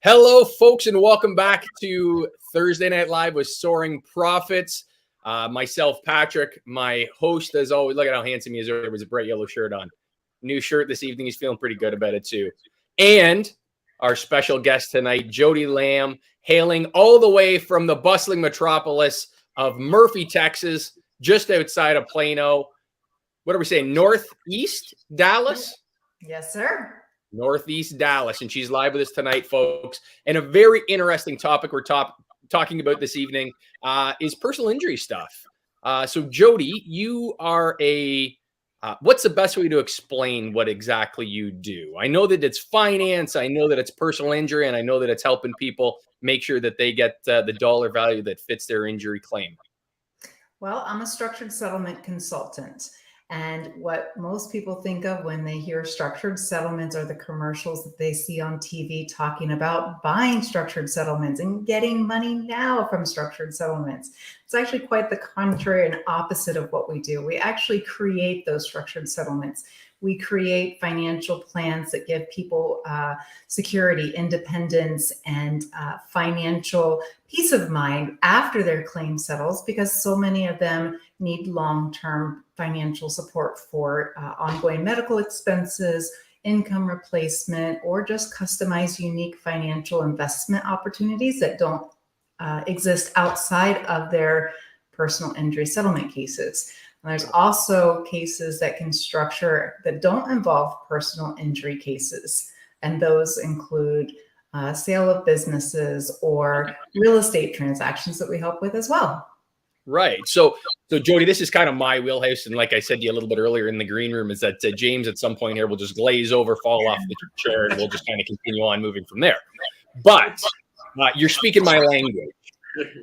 Hello, folks, and welcome back to Thursday Night Live with Soaring Profits. Myself, Patrick, my host, as always. Look at how handsome he is. There was a bright yellow shirt on. New shirt this evening. He's feeling pretty good about it, too. And our special guest tonight, Jodie Lamb, hailing all the way from the bustling metropolis of Murphy, Texas, just outside of Plano. What are we saying? Northeast Dallas? Yes, sir. Northeast Dallas, and she's live with us tonight, folks. And a very interesting topic we're talking about this evening is personal injury stuff. So, Jodie, you are what's the best way to explain what exactly you do? I know that it's finance, I know that it's personal injury, and I know that it's helping people make sure that they get the dollar value that fits their injury claim. Well, I'm a structured settlement consultant. And what most people think of when they hear structured settlements are the commercials that they see on TV talking about buying structured settlements and getting money now from structured settlements. It's actually quite the contrary and opposite of what we do. We actually create those structured settlements. We create financial plans that give people security, independence, and financial peace of mind after their claim settles, because so many of them need long-term financial support for ongoing medical expenses, income replacement, or just customized unique financial investment opportunities that don't exist outside of their personal injury settlement cases. And there's also cases that can structure that don't involve personal injury cases. And those include sale of businesses or real estate transactions that we help with as well. Right. So Jodie, this is kind of my wheelhouse. And like I said to you a little bit earlier in the green room, is that James at some point here will just glaze over, fall off the chair, and we'll just kind of continue on moving from there. But you're speaking my language.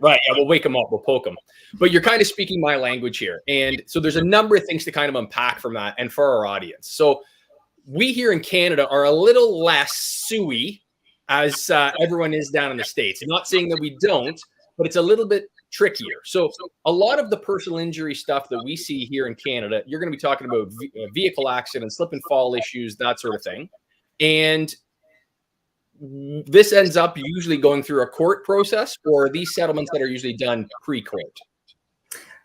Right. Yeah, we'll wake them up. We'll poke them. But you're kind of speaking my language here. And so there's a number of things to kind of unpack from that and for our audience. So we here in Canada are a little less suey as everyone is down in the States. I'm not saying that we don't, but it's a little bit trickier. So a lot of the personal injury stuff that we see here in Canada, you're going to be talking about vehicle accidents, slip and fall issues, that sort of thing. And this ends up usually going through a court process, or these settlements that are usually done pre-court?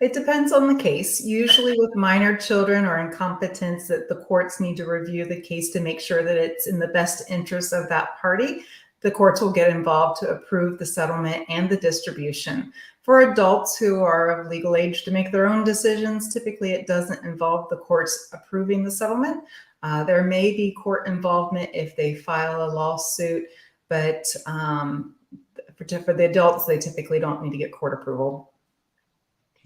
It depends on the case. Usually with minor children or incompetence, that the courts need to review the case to make sure that it's in the best interest of that party. The courts will get involved to approve the settlement and the distribution. For adults who are of legal age to make their own decisions, typically it doesn't involve the courts approving the settlement. There may be court involvement if they file a lawsuit, but for the adults, they typically don't need to get court approval.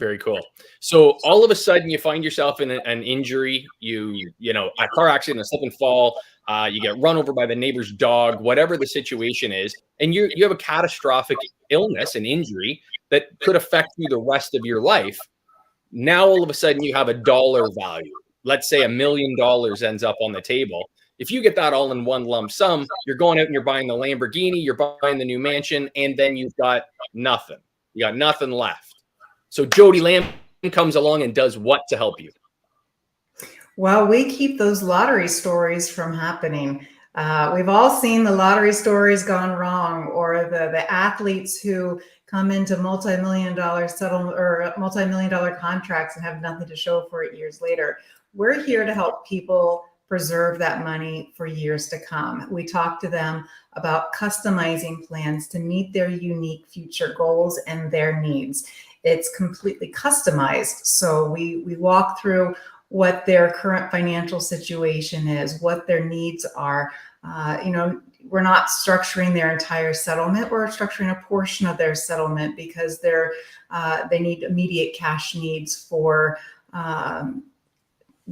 Very cool. So all of a sudden you find yourself in an injury, you know, a car accident, a slip and fall, you get run over by the neighbor's dog, whatever the situation is, and you have a catastrophic illness, an injury that could affect you the rest of your life. Now all of a sudden you have a dollar value. Let's say $1 million ends up on the table. If you get that all in one lump sum, you're going out and you're buying the Lamborghini, you're buying the new mansion, and then you've got nothing. You got nothing left. So Jodie Lamb comes along and does what to help you? Well, we keep those lottery stories from happening. We've all seen the lottery stories gone wrong, or the athletes who come into multi-million-dollar settlement or multi-million-dollar contracts and have nothing to show for it years later. We're here to help people preserve that money for years to come. We talk to them about customizing plans to meet their unique future goals and their needs. It's completely customized. So we walk through what their current financial situation is, what their needs are. We're not structuring their entire settlement. We're structuring a portion of their settlement because they need immediate cash needs for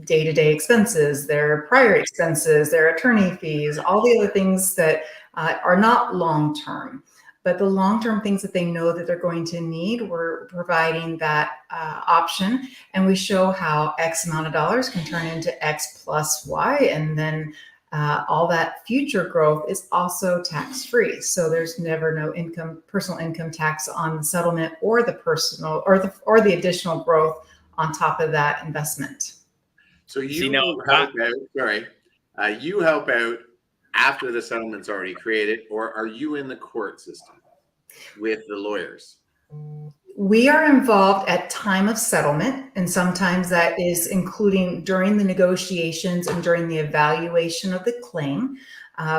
day-to-day expenses, their prior expenses, their attorney fees, all the other things that are not long-term. But the long-term things that they know that they're going to need, we're providing that option. And we show how X amount of dollars can turn into X plus Y. And then all that future growth is also tax-free. So there's never no personal income tax on the settlement or the personal or the additional growth on top of that investment. So you help out after the settlement's already created, or are you in the court system with the lawyers? We are involved at time of settlement, and sometimes that is including during the negotiations and during the evaluation of the claim,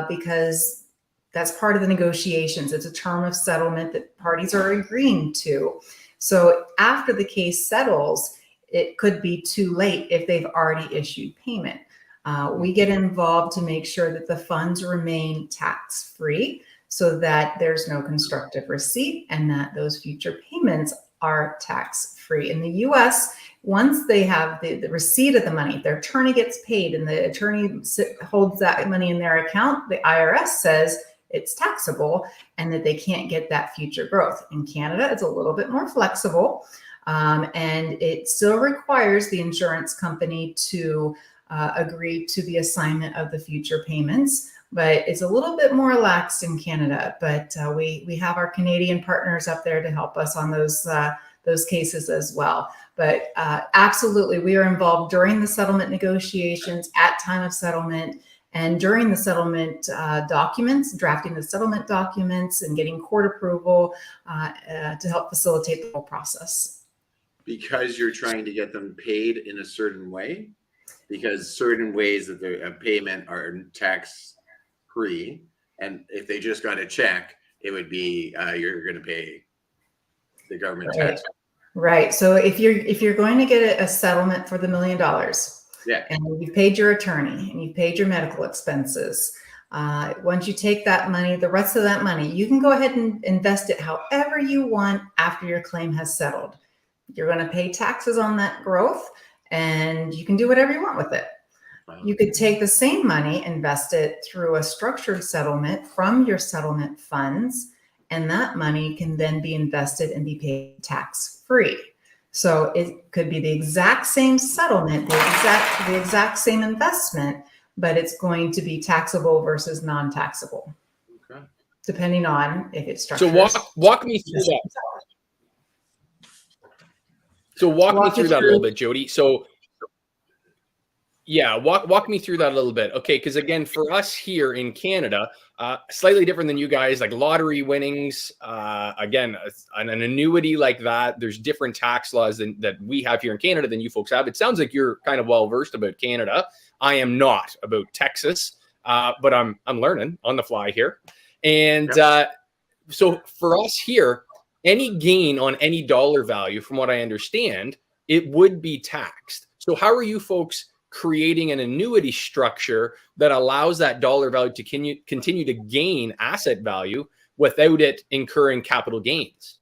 because that's part of the negotiations. It's a term of settlement that parties are agreeing to. So after the case settles, it could be too late if they've already issued payment. We get involved to make sure that the funds remain tax-free, so that there's no constructive receipt and that those future payments are tax-free. In the US, once they have the receipt of the money, their attorney gets paid and the attorney holds that money in their account, the IRS says it's taxable and that they can't get that future growth. In Canada, it's a little bit more flexible, and it still requires the insurance company to agree to the assignment of the future payments. But it's a little bit more lax in Canada. But we have our Canadian partners up there to help us on those cases as well. But absolutely, we are involved during the settlement negotiations, at time of settlement, and during the settlement documents, drafting the settlement documents and getting court approval to help facilitate the whole process. Because you're trying to get them paid in a certain way, because certain ways that the payment are tax free, and if they just got a check, it would be you're going to pay the government tax. Right. So if you're going to get a settlement for the $1 million, yeah, and you've paid your attorney and you've paid your medical expenses, once you take that money, the rest of that money, you can go ahead and invest it however you want after your claim has settled. You're going to pay taxes on that growth, and you can do whatever you want with it. You could take the same money, invest it through a structured settlement from your settlement funds, and that money can then be invested and be paid tax-free. So it could be the exact same settlement, the exact same investment, but it's going to be taxable versus non-taxable, depending on if it's structured. So walk me through that. So walk me through that a little bit, Jodie. So yeah, walk me through that a little bit. Okay, because again, for us here in Canada, slightly different than you guys, like lottery winnings, again, an annuity like that, there's different tax laws that we have here in Canada than you folks have. It sounds like you're kind of well-versed about Canada. I am not about Texas, but I'm learning on the fly here. And so for us here, any gain on any dollar value, from what I understand, it would be taxed. So how are you folks creating an annuity structure that allows that dollar value to continue to gain asset value without it incurring capital gains?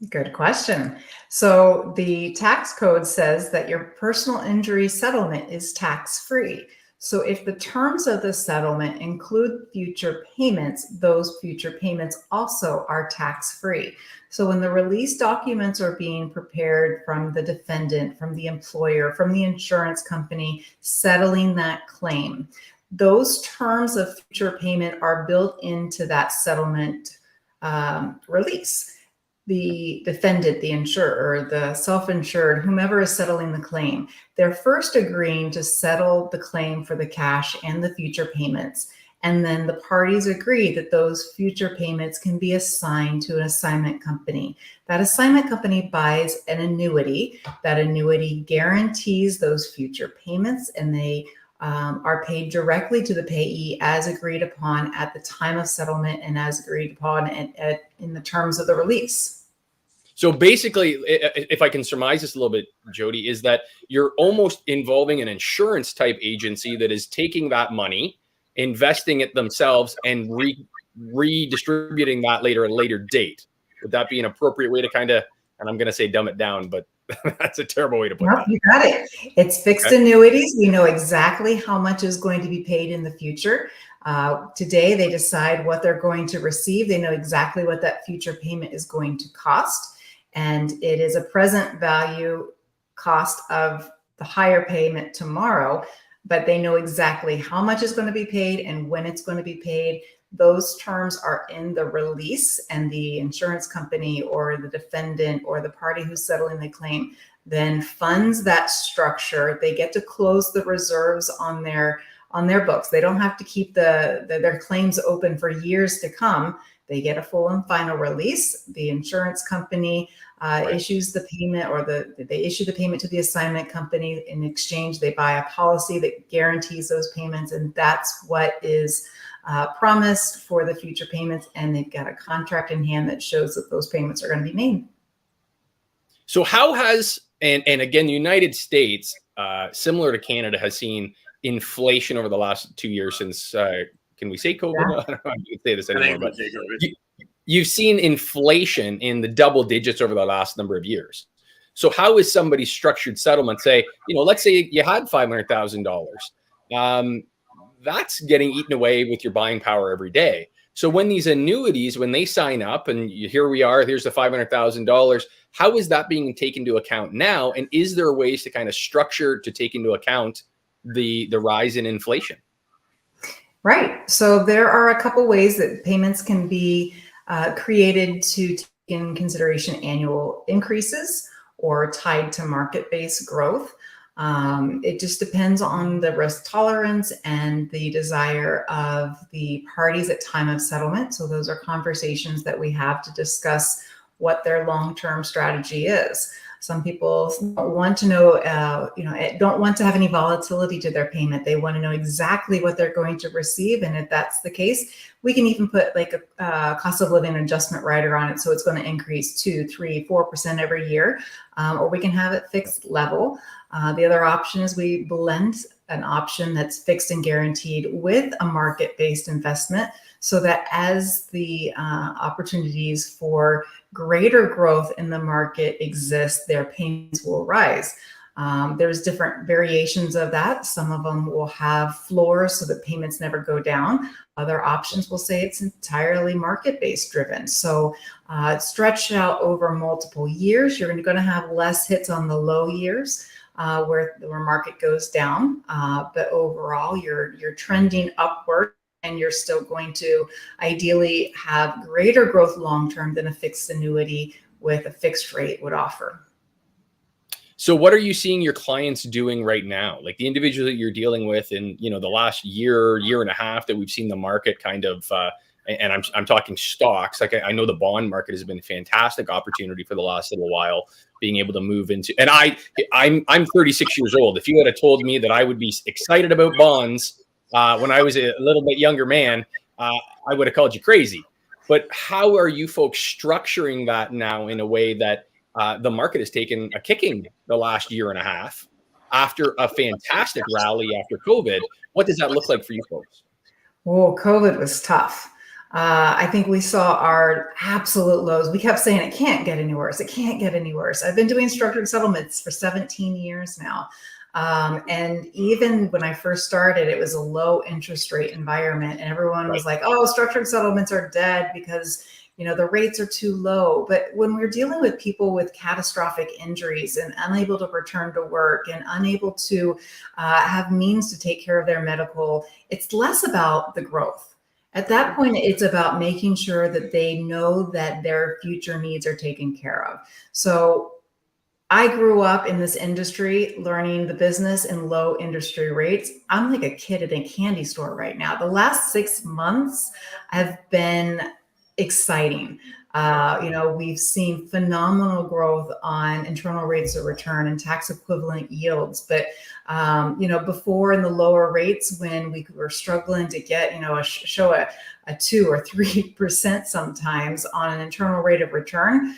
Good question. So the tax code says that your personal injury settlement is tax-free. So if the terms of the settlement include future payments, those future payments also are tax-free. So when the release documents are being prepared from the defendant, from the employer, from the insurance company settling that claim, those terms of future payment are built into that settlement release. The defendant, the insurer, the self-insured, whomever is settling the claim, they're first agreeing to settle the claim for the cash and the future payments. And then the parties agree that those future payments can be assigned to an assignment company. That assignment company buys an annuity. That annuity guarantees those future payments, and they are paid directly to the payee as agreed upon at the time of settlement and as agreed upon in the terms of the release. So basically, if I can surmise this a little bit, Jodie, is that you're almost involving an insurance type agency that is taking that money, investing it themselves, and redistributing that later at a later date. Would that be an appropriate way to kind of, and I'm going to say dumb it down, but that's a terrible way to put that. You got it. It's fixed annuities. We know exactly how much is going to be paid in the future. Today, they decide what they're going to receive. They know exactly what that future payment is going to cost. And it is a present value cost of the higher payment tomorrow, but they know exactly how much is going to be paid and when it's going to be paid. Those terms are in the release, and the insurance company or the defendant or the party who's settling the claim then funds that structure. They get to close the reserves on their on their books. They don't have to keep their claims open for years to come. They get a full and final release. The insurance company issues the payment, or they issue the payment to the assignment company. In exchange, they buy a policy that guarantees those payments, and that's what is promised for the future payments. And they've got a contract in hand that shows that those payments are going to be made. So how has, and again, the United States, similar to Canada, has seen inflation over the last 2 years since, can we say COVID? Yeah. I don't know if you can say this anymore, but you've seen inflation in the double digits over the last number of years. So how is somebody's structured settlement, say, let's say you had $500,000, that's getting eaten away with your buying power every day. So when these annuities, when they sign up and here we are, here's the $500,000, how is that being taken into account now? And is there ways to kind of structure to take into account the rise in inflation? Right. So there are a couple ways that payments can be created to take in consideration annual increases or tied to market-based growth. It just depends on the risk tolerance and the desire of the parties at time of settlement. So those are conversations that we have to discuss what their long-term strategy is. Some people don't want to know, don't want to have any volatility to their payment. They want to know exactly what they're going to receive. And if that's the case, we can even put like a cost of living adjustment rider on it. So it's going to increase 2, 3, 4% every year, or we can have it fixed level. The other option is we blend an option that's fixed and guaranteed with a market-based investment, so that as the opportunities for greater growth in the market exist, their payments will rise. There's different variations of that. Some of them will have floors so that payments never go down. Other options will say it's entirely market-based driven. So stretched out over multiple years, you're going to have less hits on the low years where market goes down. But overall, you're trending upward, and you're still going to ideally have greater growth long-term than a fixed annuity with a fixed rate would offer. So what are you seeing your clients doing right now? Like the individuals that you're dealing with in, the last year and a half that we've seen the market kind of, and I'm talking stocks. Like I know the bond market has been a fantastic opportunity for the last little while, being able to move into, and I'm 36 years old. If you had told me that I would be excited about bonds when I was a little bit younger man, I would have called you crazy. But how are you folks structuring that now in a way that the market has taken a kicking the last year and a half after a fantastic rally after COVID? What does that look like for you folks? Oh, COVID was tough. I think we saw our absolute lows. We kept saying it can't get any worse. It can't get any worse. I've been doing structured settlements for 17 years now. And even when I first started, it was a low interest rate environment, and everyone was like, oh, structured settlements are dead because the rates are too low. But when we're dealing with people with catastrophic injuries and unable to return to work and unable to have means to take care of their medical, it's less about the growth. At that point, it's about making sure that they know that their future needs are taken care of. So I grew up in this industry learning the business and low industry rates. I'm like a kid at a candy store right now. The last 6 months have been exciting. We've seen phenomenal growth on internal rates of return and tax equivalent yields. But, before in the lower rates, when we were struggling to get, show a 2 or 3% sometimes on an internal rate of return,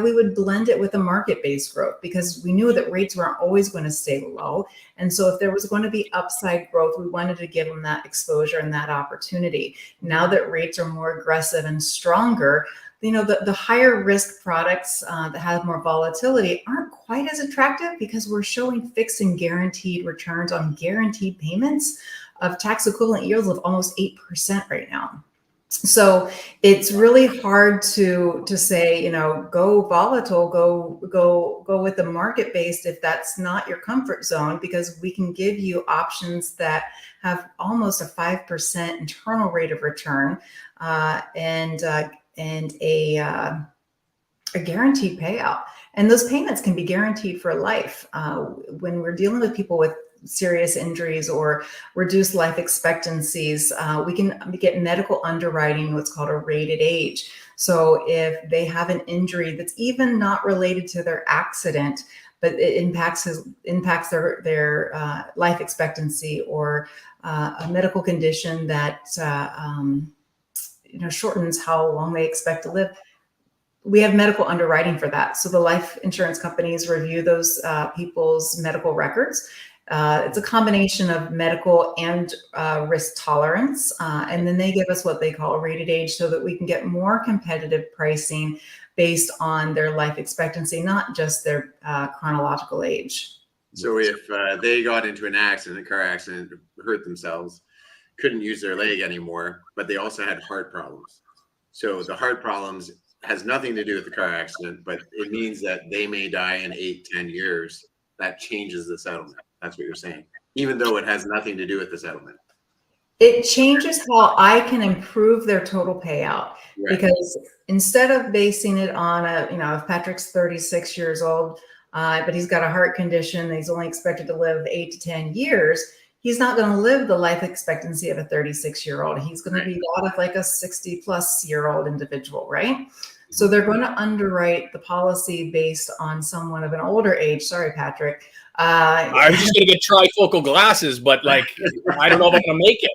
we would blend it with a market-based growth because we knew that rates weren't always going to stay low. And so if there was going to be upside growth, we wanted to give them that exposure and that opportunity. Now that rates are more aggressive and stronger, the higher risk products that have more volatility aren't quite as attractive because we're showing fixed and guaranteed returns on guaranteed payments of tax equivalent yields of almost 8% right now. So it's really hard to say, go volatile, go with the market based if that's not your comfort zone, because we can give you options that have almost a 5% internal rate of return and a guaranteed payout. And those payments can be guaranteed for life. When we're dealing with people with serious injuries or reduced life expectancies. We can get medical underwriting, what's called a rated age. So if they have an injury that's even not related to their accident, but it impacts their life expectancy, or a medical condition that shortens how long they expect to live, we have medical underwriting for that. So the life insurance companies review those people's medical records. It's a combination of medical and risk tolerance. And then they give us what they call a rated age, so that we can get more competitive pricing based on their life expectancy, not just their chronological age. So if they got into an accident, a car accident, hurt themselves, couldn't use their leg anymore, but they also had heart problems. So the heart problems has nothing to do with the car accident, but it means that they may die in 8-10 years. That changes the settlement. That's what you're saying, even though it has nothing to do with the settlement. It changes how I can improve their total payout. Right. Because instead of basing it on if Patrick's 36 years old, but he's got a heart condition, and he's only expected to live 8 to 10 years, he's not going to live the life expectancy of a 36-year-old. He's going to be thought of like a 60-plus-year-old individual, right? So they're going to underwrite the policy based on someone of an older age. Sorry, Patrick. I was just going to get trifocal glasses, but I don't know if I'm going to make it.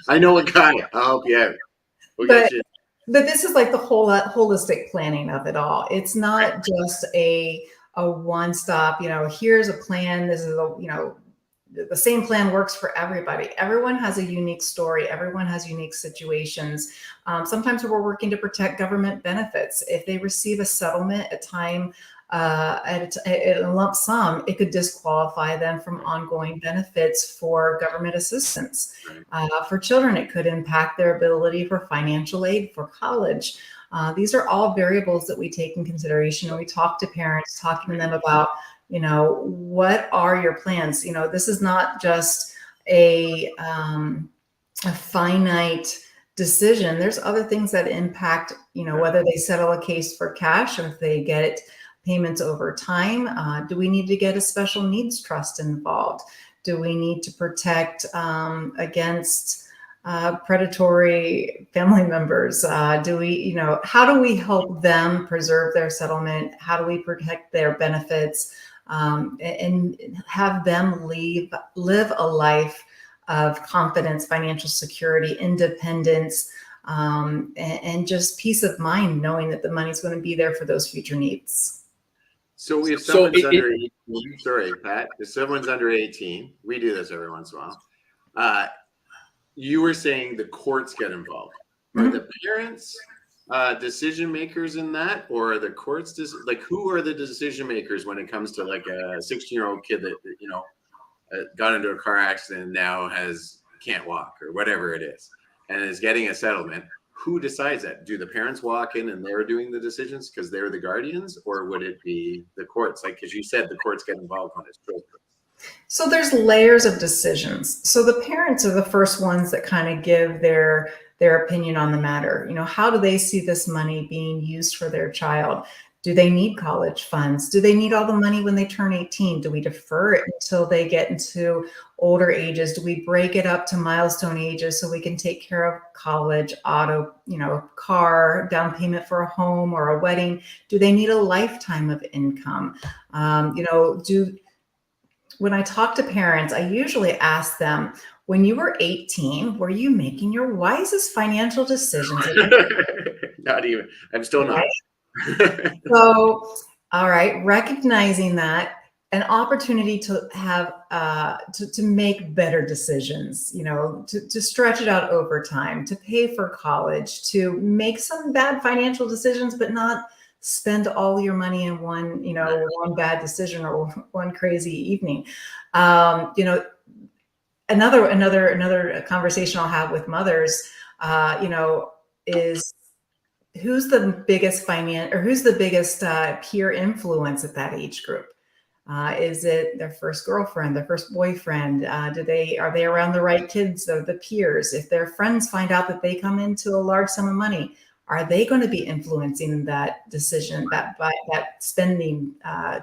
I know a guy. I'll help you out. We'll get you. But this is like the whole holistic planning of it all. It's not just a one-stop, here's a plan. This is the same plan works for everybody. Everyone has a unique story. Everyone has unique situations. Sometimes we're working to protect government benefits. If they receive a settlement at a lump sum, it could disqualify them from ongoing benefits for government assistance. For children, it could impact their ability for financial aid for college. These are all variables that we take in consideration, and we talk to parents, talking to them about, what are your plans? This is not just a finite decision. There's other things that impact, whether they settle a case for cash or if they get payments over time. Do we need to get a special needs trust involved? Do we need to protect against predatory family members? How do we help them preserve their settlement? How do we protect their benefits and have them live a life of confidence, financial security, independence, and just peace of mind, knowing that the money's going to be there for those future needs. So if someone's under 18, sorry, Pat, if someone's under 18, we do this every once in a while. You were saying the courts get involved. Are the parents decision makers in that, or are the courts who are the decision makers when it comes to like a 16-year-old kid that got into a car accident and now can't walk or whatever it is, and is getting a settlement? Who decides that? Do the parents walk in and they're doing the decisions because they're the guardians, or would it be the courts? Because you said the courts get involved when it's children. So there's layers of decisions. So the parents are the first ones that kind of give their opinion on the matter. How do they see this money being used for their child? Do they need college funds? Do they need all the money when they turn 18? Do we defer it until they get into older ages? Do we break it up to milestone ages so we can take care of college, auto, car, down payment for a home or a wedding? Do they need a lifetime of income? When I talk to parents, I usually ask them, when you were 18, were you making your wisest financial decisions? Not even. I'm still not. So, all right, recognizing that, an opportunity to have to make better decisions, to stretch it out over time, to pay for college, to make some bad financial decisions, but not spend all your money in one bad decision or one crazy evening. Another conversation I'll have with mothers, is who's the biggest peer influence at that age group? Is it their first girlfriend, their first boyfriend? Are they around the right kids or the peers? If their friends find out that they come into a large sum of money, are they going to be influencing that decision, that spending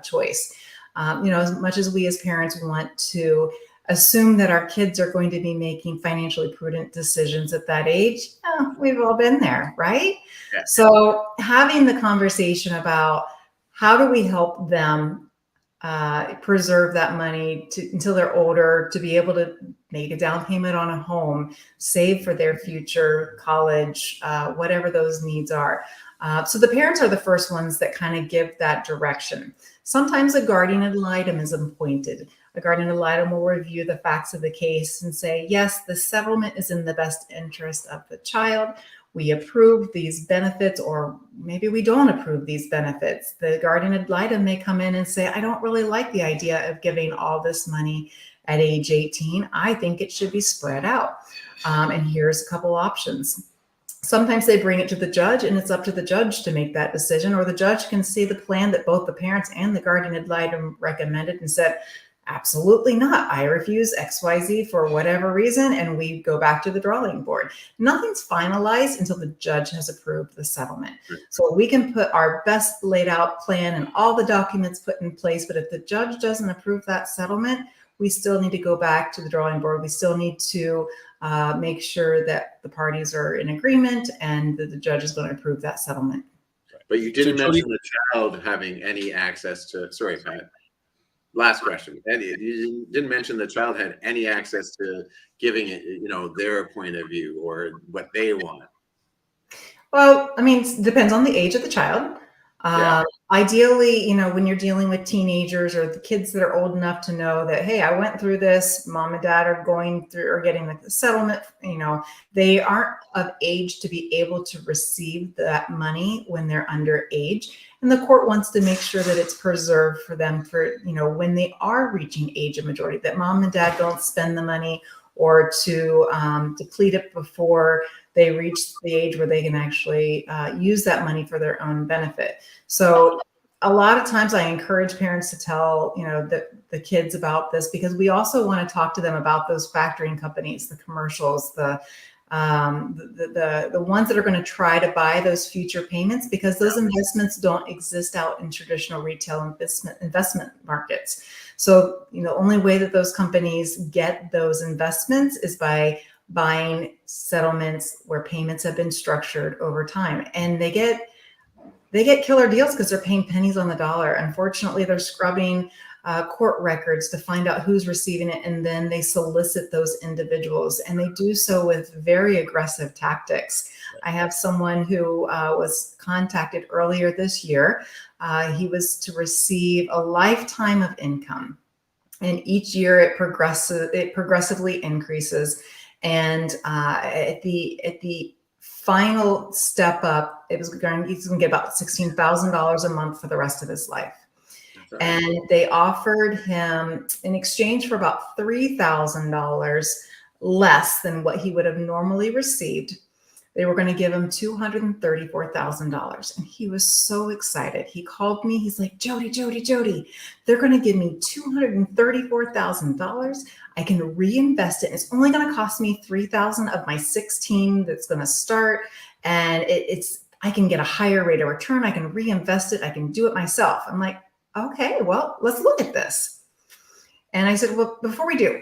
choice? As much as we as parents want to assume that our kids are going to be making financially prudent decisions at that age, we've all been there, right? Yeah. So having the conversation about how do we help them preserve that money until they're older, to be able to make a down payment on a home, save for their future college, whatever those needs are. So the parents are the first ones that kind of give that direction. Sometimes a guardian ad litem is appointed. A guardian ad litem will review the facts of the case and say, yes, the settlement is in the best interest of the child. We approve these benefits, or maybe we don't approve these benefits. The guardian ad litem may come in and say, I don't really like the idea of giving all this money at age 18. I think it should be spread out. And here's a couple options. Sometimes they bring it to the judge, and it's up to the judge to make that decision, or the judge can see the plan that both the parents and the guardian ad litem recommended and said, absolutely not. I refuse XYZ for whatever reason, and we go back to the drawing board. Nothing's finalized until the judge has approved the settlement. So we can put our best laid out plan and all the documents put in place, but if the judge doesn't approve that settlement, we still need to go back to the drawing board. We still need to make sure that the parties are in agreement and that the judge is going to approve that settlement. But you didn't mention the child having any access to, sorry, Pat. Last question. You didn't mention the child had any access to giving it, their point of view or what they want. Well, I mean, it depends on the age of the child. Ideally, when you're dealing with teenagers or the kids that are old enough to know that, hey, I went through this, mom and dad are going through or getting the settlement, they aren't of age to be able to receive that money when they're underage. And the court wants to make sure that it's preserved for them for, when they are reaching age of majority, that mom and dad don't spend the money or to deplete it before they reach the age where they can actually use that money for their own benefit. So a lot of times I encourage parents to tell, the kids about this, because we also want to talk to them about those factoring companies, the commercials, the ones that are going to try to buy those future payments, because those investments don't exist out in traditional retail investment markets. So, the only way that those companies get those investments is by buying settlements where payments have been structured over time, and they get killer deals because they're paying pennies on the dollar. Unfortunately, they're scrubbing court records to find out who's receiving it, and then they solicit those individuals, and they do so with very aggressive tactics. I have someone who was contacted earlier this year. He was to receive a lifetime of income, and each year it progressively increases. And at the final step up, he's going to get about $16,000 a month for the rest of his life. And they offered him, in exchange for about $3,000 less than what he would have normally received, they were going to give him $234,000. And he was so excited. He called me. He's like, Jodie, they're going to give me $234,000. I can reinvest it. And it's only going to cost me $3,000 of my 16 that's going to start. And I can get a higher rate of return. I can reinvest it. I can do it myself. I'm like, okay, well, let's look at this. And I said, well, before we do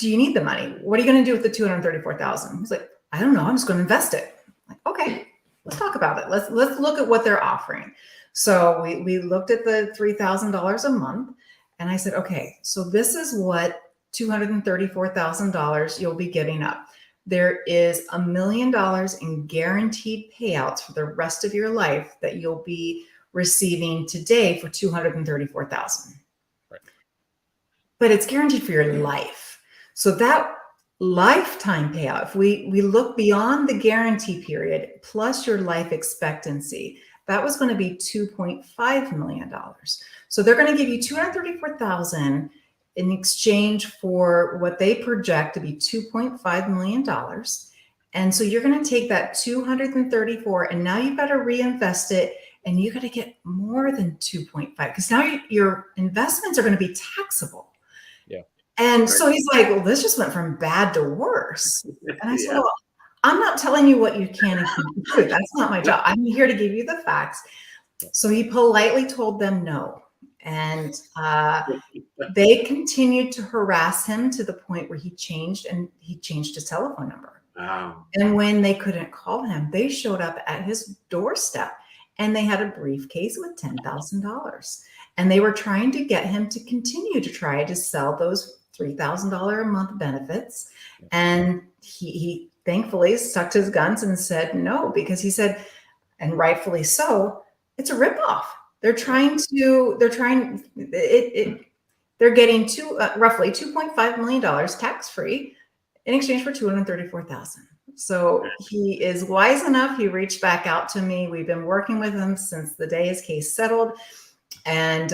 you need the money? What are you going to do with the $234,000? He's like, I don't know. I'm just going to invest it. I'm like, okay, let's talk about it. Let's look at what they're offering. So we looked at the $3,000 a month, and I said, okay, so this is what $234,000 you'll be giving up. There is $1 million in guaranteed payouts for the rest of your life that you'll be receiving today for $234,000. Right. But it's guaranteed for your life. So that lifetime payout, if we look beyond the guarantee period plus your life expectancy, that was going to be $2.5 million. So they're going to give you $234,000 in exchange for what they project to be $2.5 million. And so you're going to take that 234, and now you've got to reinvest it, and you got to get more than 2.5, because now your investments are going to be taxable. Yeah. And so he's like, well, this just went from bad to worse. And I said, well, I'm not telling you what you can and can't do. That's not my job. I'm here to give you the facts. So he politely told them no. And they continued to harass him to the point where he changed his telephone number. Wow. And when they couldn't call him, they showed up at his doorstep and they had a briefcase with $10,000. And they were trying to get him to continue to try to sell those $3,000 a month benefits. And he thankfully stuck to his guns and said no, because he said, and rightfully so, it's a ripoff. They're getting roughly $2.5 million tax-free in exchange for $234,000. So he is wise enough. He reached back out to me. We've been working with him since the day his case settled. And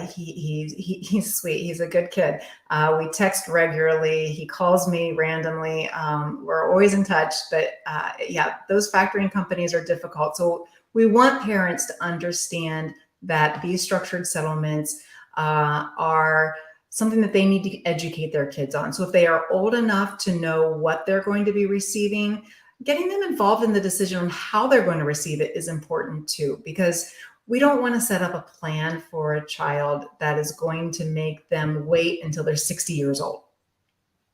he's sweet. He's a good kid. We text regularly. He calls me randomly. We're always in touch. But those factoring companies are difficult. So we want parents to understand that these structured settlements are something that they need to educate their kids on. So if they are old enough to know what they're going to be receiving, getting them involved in the decision on how they're going to receive it is important too, because we don't want to set up a plan for a child that is going to make them wait until they're 60 years old.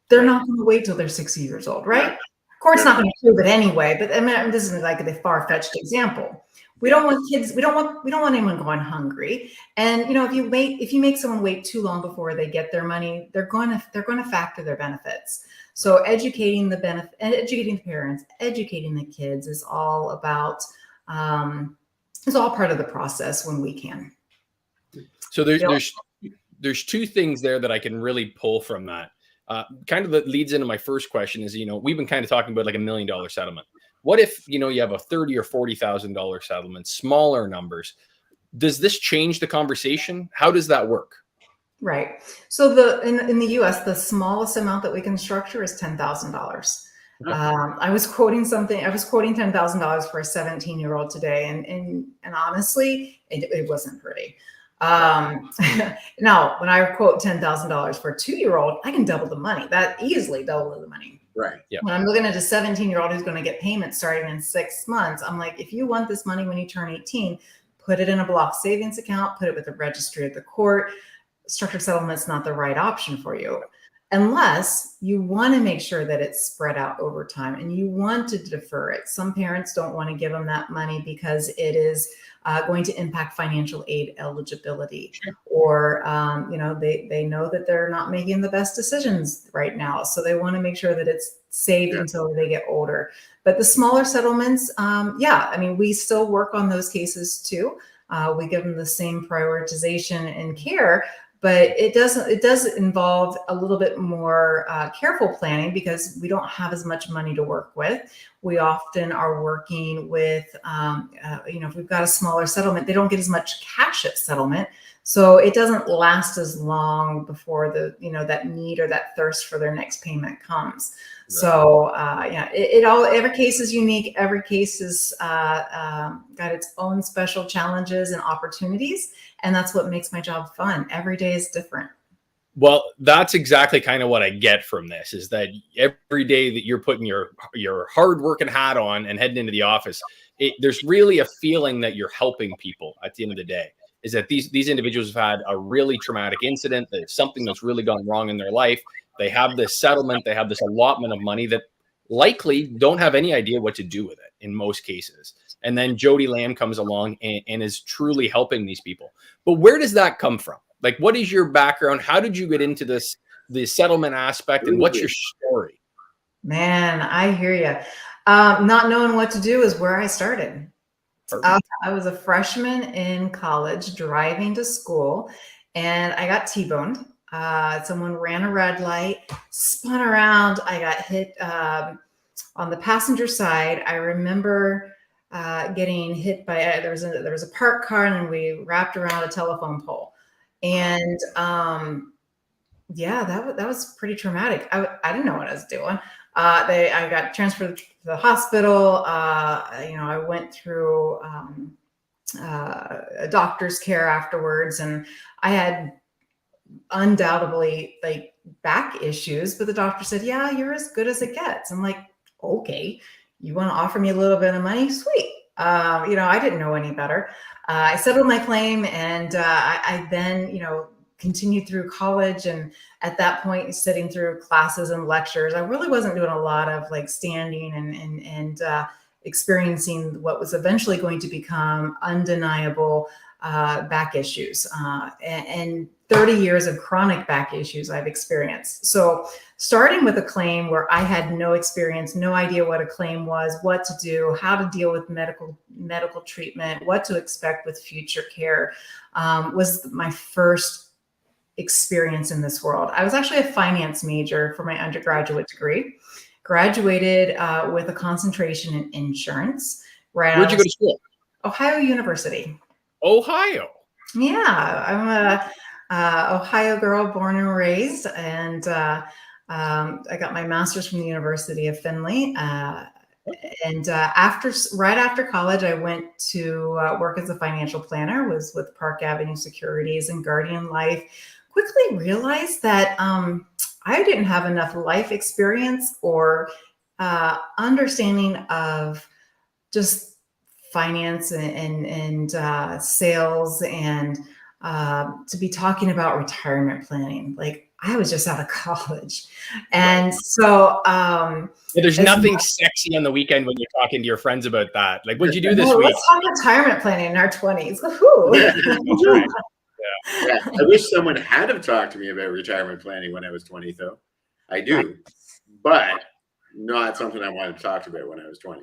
They're not going to wait till they're 60 years old, right? Court's not going to prove it anyway, but I mean, this isn't like a far-fetched example. We don't want kids, we don't want anyone going hungry. And if you make someone wait too long before they get their money, they're going to factor their benefits. So educating the educating the parents, educating the kids is all about is all part of the process when we can. So there's two things there that I can really pull from that. Kind of that leads into my first question is, we've been kind of talking about like $1 million settlement. What if, you have a $30,000 or $40,000 settlement, smaller numbers? Does this change the conversation? How does that work? Right. So in the US, the smallest amount that we can structure is $10,000. I was quoting $10,000 for a 17-year-old today. And honestly, it wasn't pretty. Now, when I quote $10,000 for a 2-year-old, I can double the money. That easily double the money. Right. Yeah. When I'm looking at a 17-year-old who's going to get payments starting in 6 months, I'm like, if you want this money when you turn 18, put it in a block savings account, put it with the registry of the court. Structured settlement's not the right option for you, unless you want to make sure that it's spread out over time and you want to defer it. Some parents don't want to give them that money because it is going to impact financial aid eligibility, or they know that they're not making the best decisions right now, so they want to make sure that it's saved until they get older. But the smaller settlements, we still work on those cases too. We give them the same prioritization and care, but it does involve a little bit more careful planning because we don't have as much money to work with. We often are working with, if we've got a smaller settlement, they don't get as much cash at settlement. So it doesn't last as long before that need or that thirst for their next payment comes. Right. So every case is unique. Every case is got its own special challenges and opportunities. And that's what makes my job fun. Every day is different. Well, that's exactly kind of what I get from this, is that every day that you're putting your hard working hat on and heading into the office, there's really a feeling that you're helping people at the end of the day. Is that these individuals have had a really traumatic incident, that something that's really gone wrong in their life. They have this settlement, they have this allotment of money that likely don't have any idea what to do with it in most cases. And then Jodie Lamb comes along and is truly helping these people. But where does that come from? Like, what is your background? How did you get into the settlement aspect, and what's your story? Man, I hear you. Not knowing what to do is where I started. I was a freshman in college driving to school, and I got T-boned. Someone ran a red light, spun around. I got hit on the passenger side. I remember getting hit by there was a parked car, and we wrapped around a telephone pole. And that was pretty traumatic. I didn't know what I was doing. I got transferred to the hospital. I went through a doctor's care afterwards, and I had undoubtedly like back issues, but the doctor said, "Yeah, you're as good as it gets." I'm like, "Okay, you want to offer me a little bit of money? Sweet. I didn't know any better. I settled my claim, and I then, continued through college. And at that point, sitting through classes and lectures, I really wasn't doing a lot of like standing and experiencing what was eventually going to become undeniable back issues, and 30 years of chronic back issues I've experienced. So starting with a claim where I had no experience, no idea what a claim was, what to do, how to deal with medical treatment, what to expect with future care, was my first experience in this world. I was actually a finance major for my undergraduate degree, graduated with a concentration in insurance. Right. Where'd you go to school? Ohio University. Ohio. Yeah, I'm a Ohio girl, born and raised, and I got my master's from the University of Findlay. And right after college, I went to work as a financial planner. Was with Park Avenue Securities and Guardian Life. Quickly realized that I didn't have enough life experience or understanding of just finance and sales, and to be talking about retirement planning. Like, I was just out of college. And so there's nothing sexy on the weekend when you're talking to your friends about that. Like, what'd you do this week? Let's talk retirement planning in our 20s. Yeah, I wish someone had have talked to me about retirement planning when I was 20, though. I do, but not something I wanted to talk about when I was 20.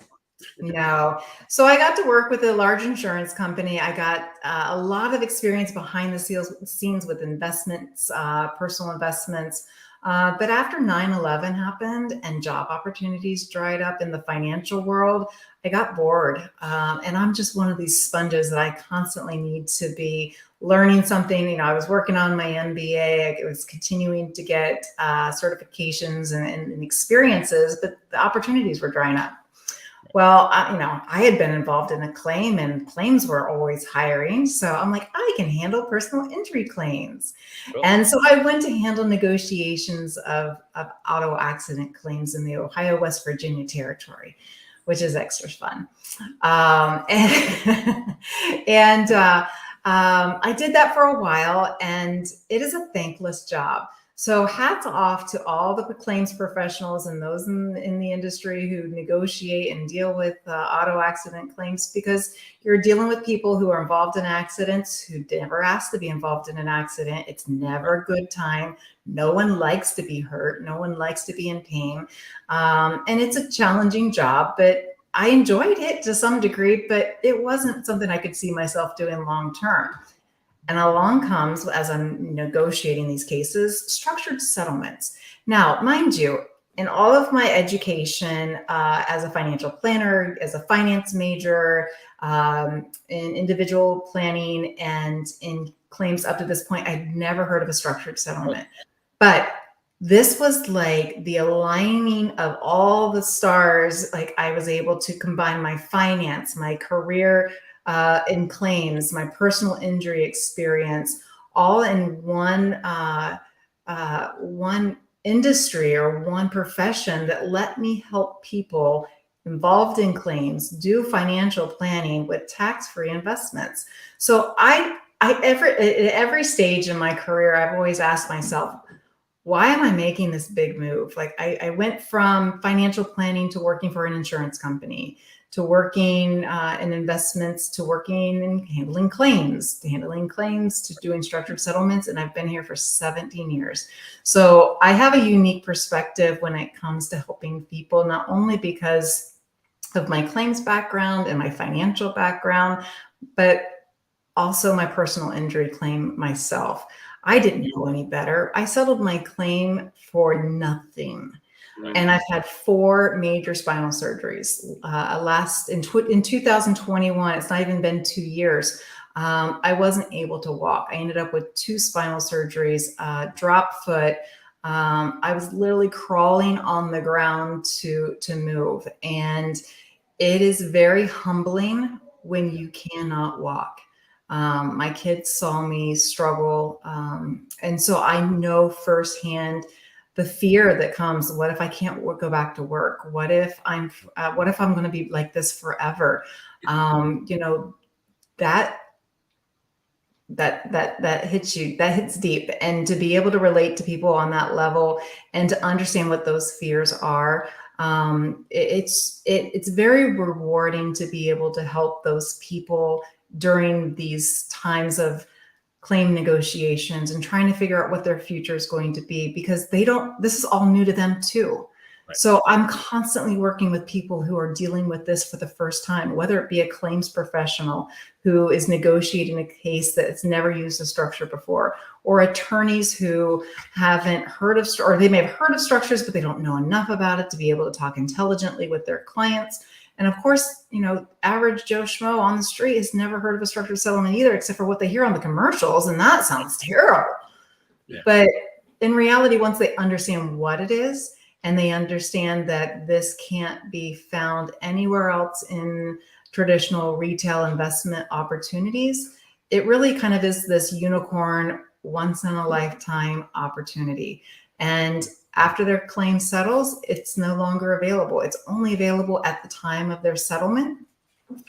No. So I got to work with a large insurance company. I got a lot of experience behind the scenes with investments, personal investments. But after 9/11 happened and job opportunities dried up in the financial world, I got bored. And I'm just one of these sponges that I constantly need to be learning something. I was working on my MBA. I was continuing to get certifications and experiences, but the opportunities were drying up. Well, I had been involved in a claim, and claims were always hiring. So I'm like, I can handle personal injury claims. Cool. And so I went to handle negotiations of auto accident claims in the Ohio, West Virginia territory, which is extra fun. I did that for a while, and it is a thankless job. So hats off to all the claims professionals and those in the industry who negotiate and deal with auto accident claims, because you're dealing with people who are involved in accidents, who never asked to be involved in an accident. It's never a good time. No one likes to be hurt. No one likes to be in pain. And it's a challenging job, but I enjoyed it to some degree, but it wasn't something I could see myself doing long term. And along comes, as I'm negotiating these cases, structured settlements. Now, mind you, in all of my education as a financial planner, as a finance major, in individual planning and in claims up to this point, I'd never heard of a structured settlement. But this was like the aligning of all the stars. Like, I was able to combine my finance, my career in claims, my personal injury experience, all in one industry or one profession that let me help people involved in claims do financial planning with tax-free investments. So at every stage in my career, I've always asked myself, why am I making this big move? Like, I went from financial planning to working for an insurance company, to working in investments, to working in handling claims, to doing structured settlements. And I've been here for 17 years. So I have a unique perspective when it comes to helping people, not only because of my claims background and my financial background, but also my personal injury claim myself. I didn't know any better. I settled my claim for nothing. And I've had 4 major spinal surgeries. In 2021, it's not even been 2 years. I wasn't able to walk. I ended up with 2 spinal surgeries, drop foot. I was literally crawling on the ground to move. And it is very humbling when you cannot walk. My kids saw me struggle. And so I know firsthand the fear that comes. What if I can't go back to work? What if I'm going to be like this forever? You know, that hits you, that hits deep. And to be able to relate to people on that level and to understand what those fears are, it's very rewarding to be able to help those people during these times of claim negotiations and trying to figure out what their future is going to be, because this is all new to them too. Right. So I'm constantly working with people who are dealing with this for the first time, whether it be a claims professional who is negotiating a case that's never used a structure before, or attorneys who haven't heard of, or they may have heard of structures, but they don't know enough about it to be able to talk intelligently with their clients. And of course, you know, average Joe Schmo on the street has never heard of a structured settlement either, except for what they hear on the commercials. And that sounds terrible. Yeah. But in reality, once they understand what it is, and they understand that this can't be found anywhere else in traditional retail investment opportunities, it really kind of is this unicorn, once in a lifetime opportunity. And after their claim settles, it's no longer available. It's only available at the time of their settlement.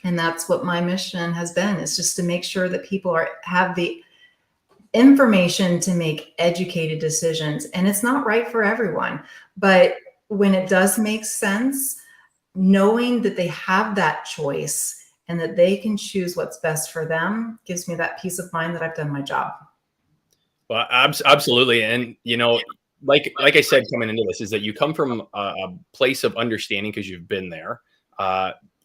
And that's what my mission has been, is just to make sure that people have the information to make educated decisions. And it's not right for everyone, but when it does make sense, knowing that they have that choice and that they can choose what's best for them gives me that peace of mind that I've done my job. Well, absolutely. And, you know, like I said, coming into this is that you come from a place of understanding because you've been there,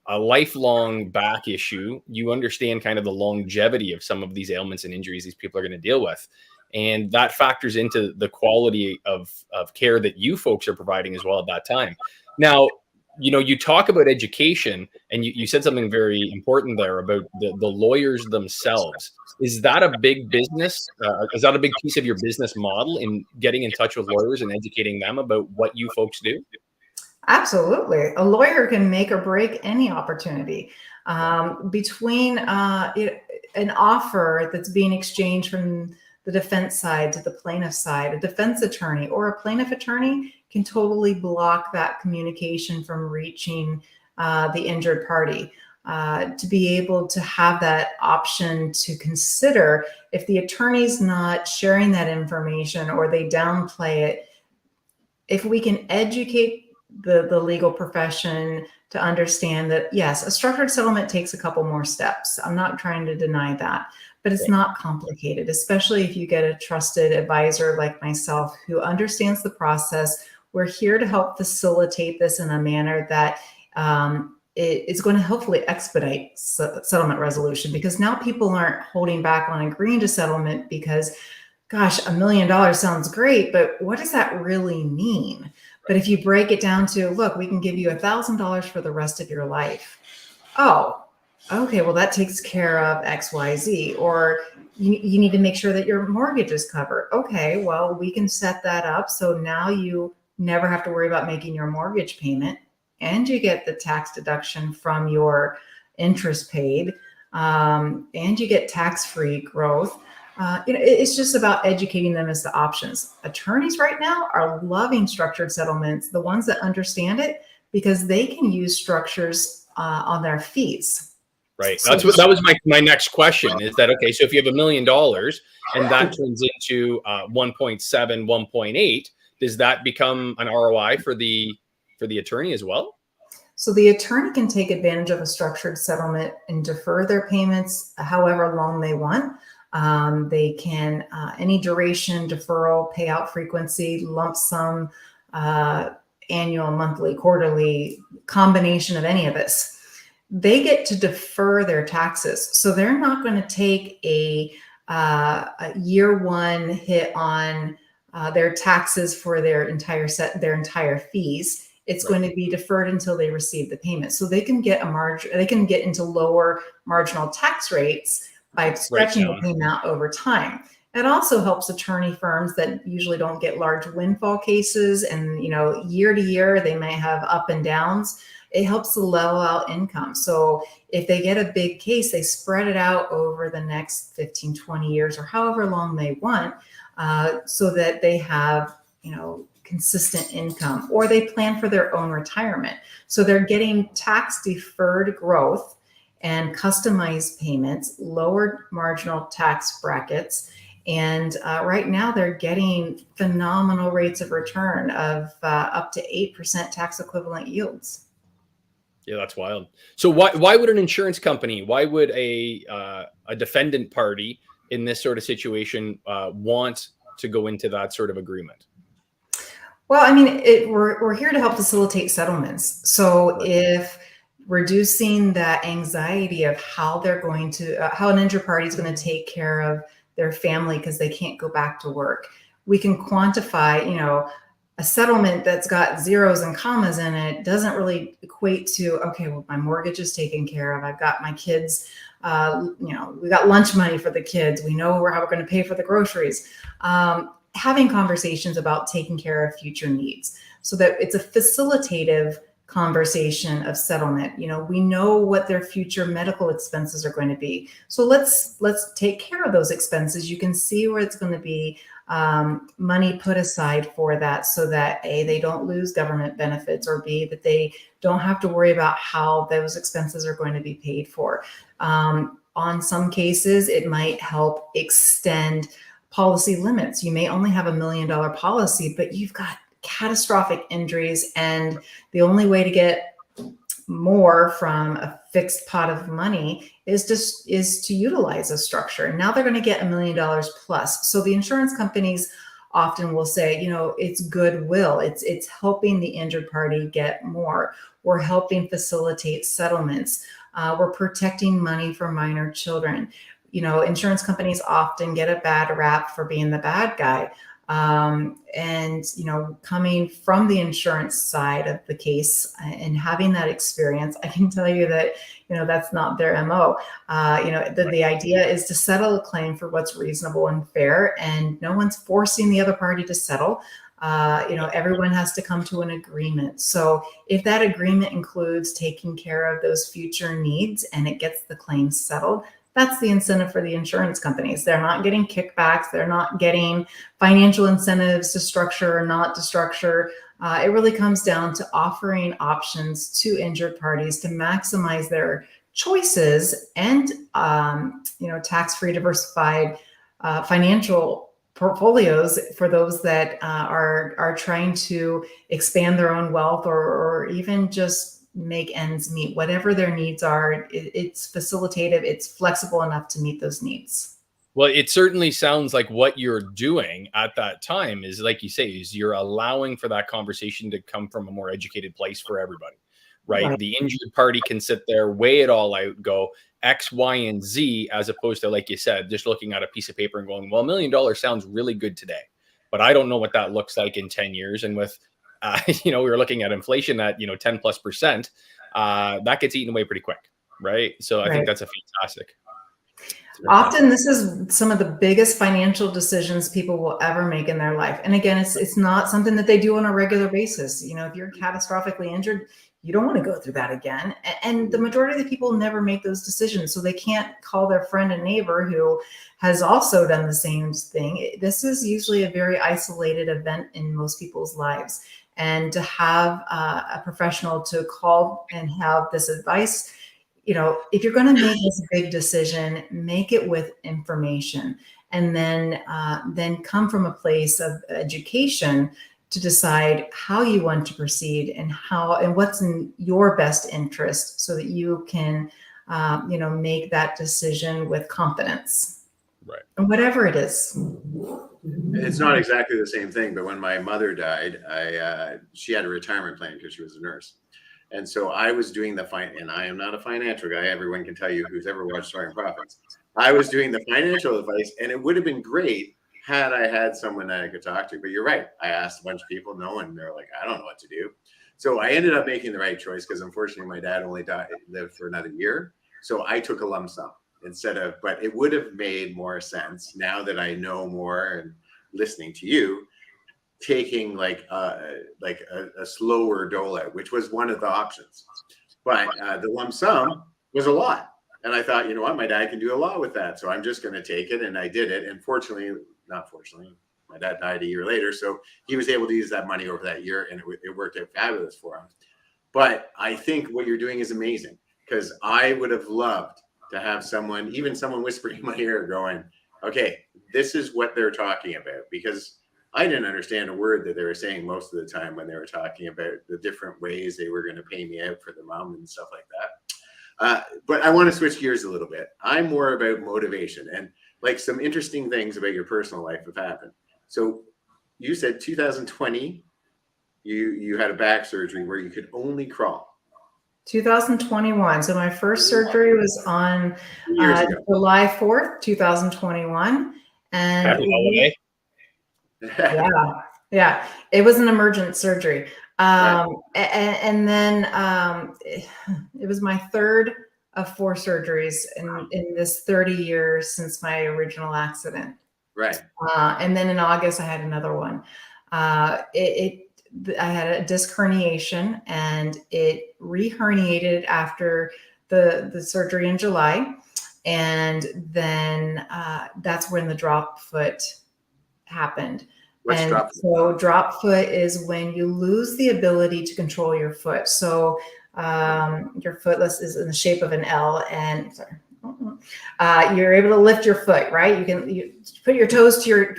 a lifelong back issue. You understand kind of the longevity of some of these ailments and injuries these people are going to deal with. And that factors into the quality of care that you folks are providing as well at that time. Now, you know, you talk about education, and you said something very important there about the lawyers themselves. Is that a big business? Is that a big piece of your business model, in getting in touch with lawyers and educating them about what you folks do? Absolutely. A lawyer can make or break any opportunity. Between an offer that's being exchanged from the defense side to the plaintiff side, a defense attorney or a plaintiff attorney can totally block that communication from reaching the injured party. To be able to have that option to consider, if the attorney's not sharing that information or they downplay it, if we can educate the legal profession to understand that, yes, a structured settlement takes a couple more steps. I'm not trying to deny that, but it's not complicated, especially if you get a trusted advisor like myself who understands the process. We're here to help facilitate this in a manner that it's going to hopefully expedite settlement resolution, because now people aren't holding back on agreeing to settlement because, gosh, $1 million sounds great, but what does that really mean? But if you break it down to, look, we can give you $1,000 for the rest of your life. Oh, okay, well, that takes care of X, Y, Z. Or you need to make sure that your mortgage is covered. Okay, well, we can set that up. So now you never have to worry about making your mortgage payment, and you get the tax deduction from your interest paid, and you get tax-free growth. It's just about educating them as to options. Attorneys right now are loving structured settlements, the ones that understand it, because they can use structures on their fees. Right. So That was my next question, is that, okay, so if you have $1 million and that turns into 1.7, 1.8, does that become an ROI for the attorney as well? So the attorney can take advantage of a structured settlement and defer their payments however long they want. They can, any duration, deferral, payout frequency, lump sum, annual, monthly, quarterly, combination of any of this. They get to defer their taxes. So they're not going to take a year one hit on their taxes for their entire fees. It's going to be deferred until they receive the payment. So they can get they can get into lower marginal tax rates by stretching the payment over time. It also helps attorney firms that usually don't get large windfall cases, and year to year they may have up and downs. It helps to level out income. So if they get a big case, they spread it out over the next 15, 20 years or however long they want, so that they have, consistent income, or they plan for their own retirement. So they're getting tax deferred growth and customized payments, lower marginal tax brackets. And right now they're getting phenomenal rates of return of up to 8% tax equivalent yields. Yeah, that's wild. So why would an insurance company, why would a defendant party in this sort of situation want to go into that sort of agreement? Well, I mean, we're here to help facilitate settlements. So if reducing that anxiety of how they're going to, how an injured party is going to take care of their family because they can't go back to work, we can quantify, you know, a settlement that's got zeros and commas in it doesn't really equate to, okay, well, my mortgage is taken care of. I've got my kids, you know, we got lunch money for the kids. We know how we're going to pay for the groceries. Having conversations about taking care of future needs so that it's a facilitative conversation of settlement. You know, we know what their future medical expenses are going to be. So let's take care of those expenses. You can see where it's going to be money put aside for that so that A, they don't lose government benefits, or B, that they don't have to worry about how those expenses are going to be paid for. On some cases, it might help extend policy limits. You may only have $1 million policy, but you've got catastrophic injuries, and the only way to get more from a fixed pot of money is to utilize a structure. Now they're going to get $1 million plus. So the insurance companies often will say, you know, it's goodwill. It's helping the injured party get more. We're helping facilitate settlements. We're protecting money for minor children. You know, insurance companies often get a bad rap for being the bad guy. And, you know, coming from the insurance side of the case and having that experience, I can tell you that, you know, that's not their MO. You know, the idea is to settle a claim for what's reasonable and fair, and no one's forcing the other party to settle. You know, everyone has to come to an agreement. So if that agreement includes taking care of those future needs and it gets the claim settled, that's the incentive for the insurance companies. They're not getting kickbacks. They're not getting financial incentives to structure or not to structure. It really comes down to offering options to injured parties to maximize their choices and, you know, tax-free diversified financial portfolios for those that are trying to expand their own wealth or even just make ends meet. Whatever their needs are, it's facilitative, it's flexible enough to meet those needs. Well, it certainly sounds like what you're doing at that time is, like you say, is you're allowing for that conversation to come from a more educated place for everybody, right? The injured party can sit there, weigh it all out, go X, Y, and Z, as opposed to, like you said, just looking at a piece of paper and going, well, $1 million sounds really good today, but I don't know what that looks like in 10 years. And with, you know, we were looking at inflation at, you know, 10+%, that gets eaten away pretty quick, right? So I think that's a fantastic. Often this is some of the biggest financial decisions people will ever make in their life. And again, it's not something that they do on a regular basis. You know, if you're catastrophically injured, you don't want to go through that again. And the majority of the people never make those decisions. So they can't call their friend and neighbor who has also done the same thing. This is usually a very isolated event in most people's lives. And to have a professional to call and have this advice, you know, if you're going to make this big decision, make it with information, and then come from a place of education to decide how you want to proceed and what's in your best interest, so that you can, you know, make that decision with confidence. Right. And whatever it is. It's not exactly the same thing, but when my mother died, she had a retirement plan because she was a nurse. And so I was doing and I am not a financial guy. Everyone can tell you who's ever watched Soaring Profits. I was doing the financial advice, and it would have been great had I had someone that I could talk to. But you're right. I asked a bunch of people, no one, they're like, I don't know what to do. So I ended up making the right choice because unfortunately my dad only lived for another year. So I took a lump sum but it would have made more sense now that I know more and listening to you, taking like a slower dole out, which was one of the options. But the lump sum was a lot. And I thought, you know what, my dad can do a lot with that. So I'm just going to take it. And I did it. And my dad died a year later, so he was able to use that money over that year, and it worked out fabulous for him. But I think what you're doing is amazing, because I would have loved to have someone, even someone whispering in my ear going, okay, this is what they're talking about, because I didn't understand a word that they were saying most of the time when they were talking about the different ways they were going to pay me out for the mom and stuff like that. But I want to switch gears a little bit. I'm more about motivation, and like some interesting things about your personal life have happened. So you said 2020, you had a back surgery where you could only crawl. 2021. So my first surgery was on July 4th, 2021. And Happy holiday. yeah, it was an emergent surgery. Right. And then it was my third of 4 surgeries in this 30 years since my original accident. Right. And then in August, I had another one. I had a disc herniation, and it re-herniated after the surgery in July. And then that's when the drop foot happened. What's and drop foot? So drop foot is when you lose the ability to control your foot. So your foot is in the shape of an L, and you're able to lift your foot, right? You put your toes to your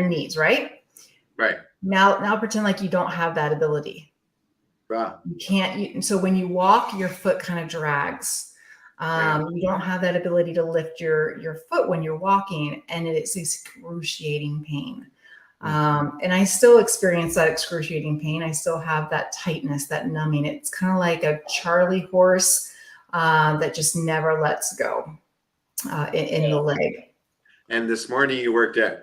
knees, right? Right. Now pretend like you don't have that ability. Wow. You can't. So when you walk, your foot kind of drags. You don't have that ability to lift your foot when you're walking, and it's excruciating pain. And I still experience that excruciating pain. I still have that tightness, that numbing. It's kind of like a Charlie horse that just never lets go in the leg. And this morning you worked out.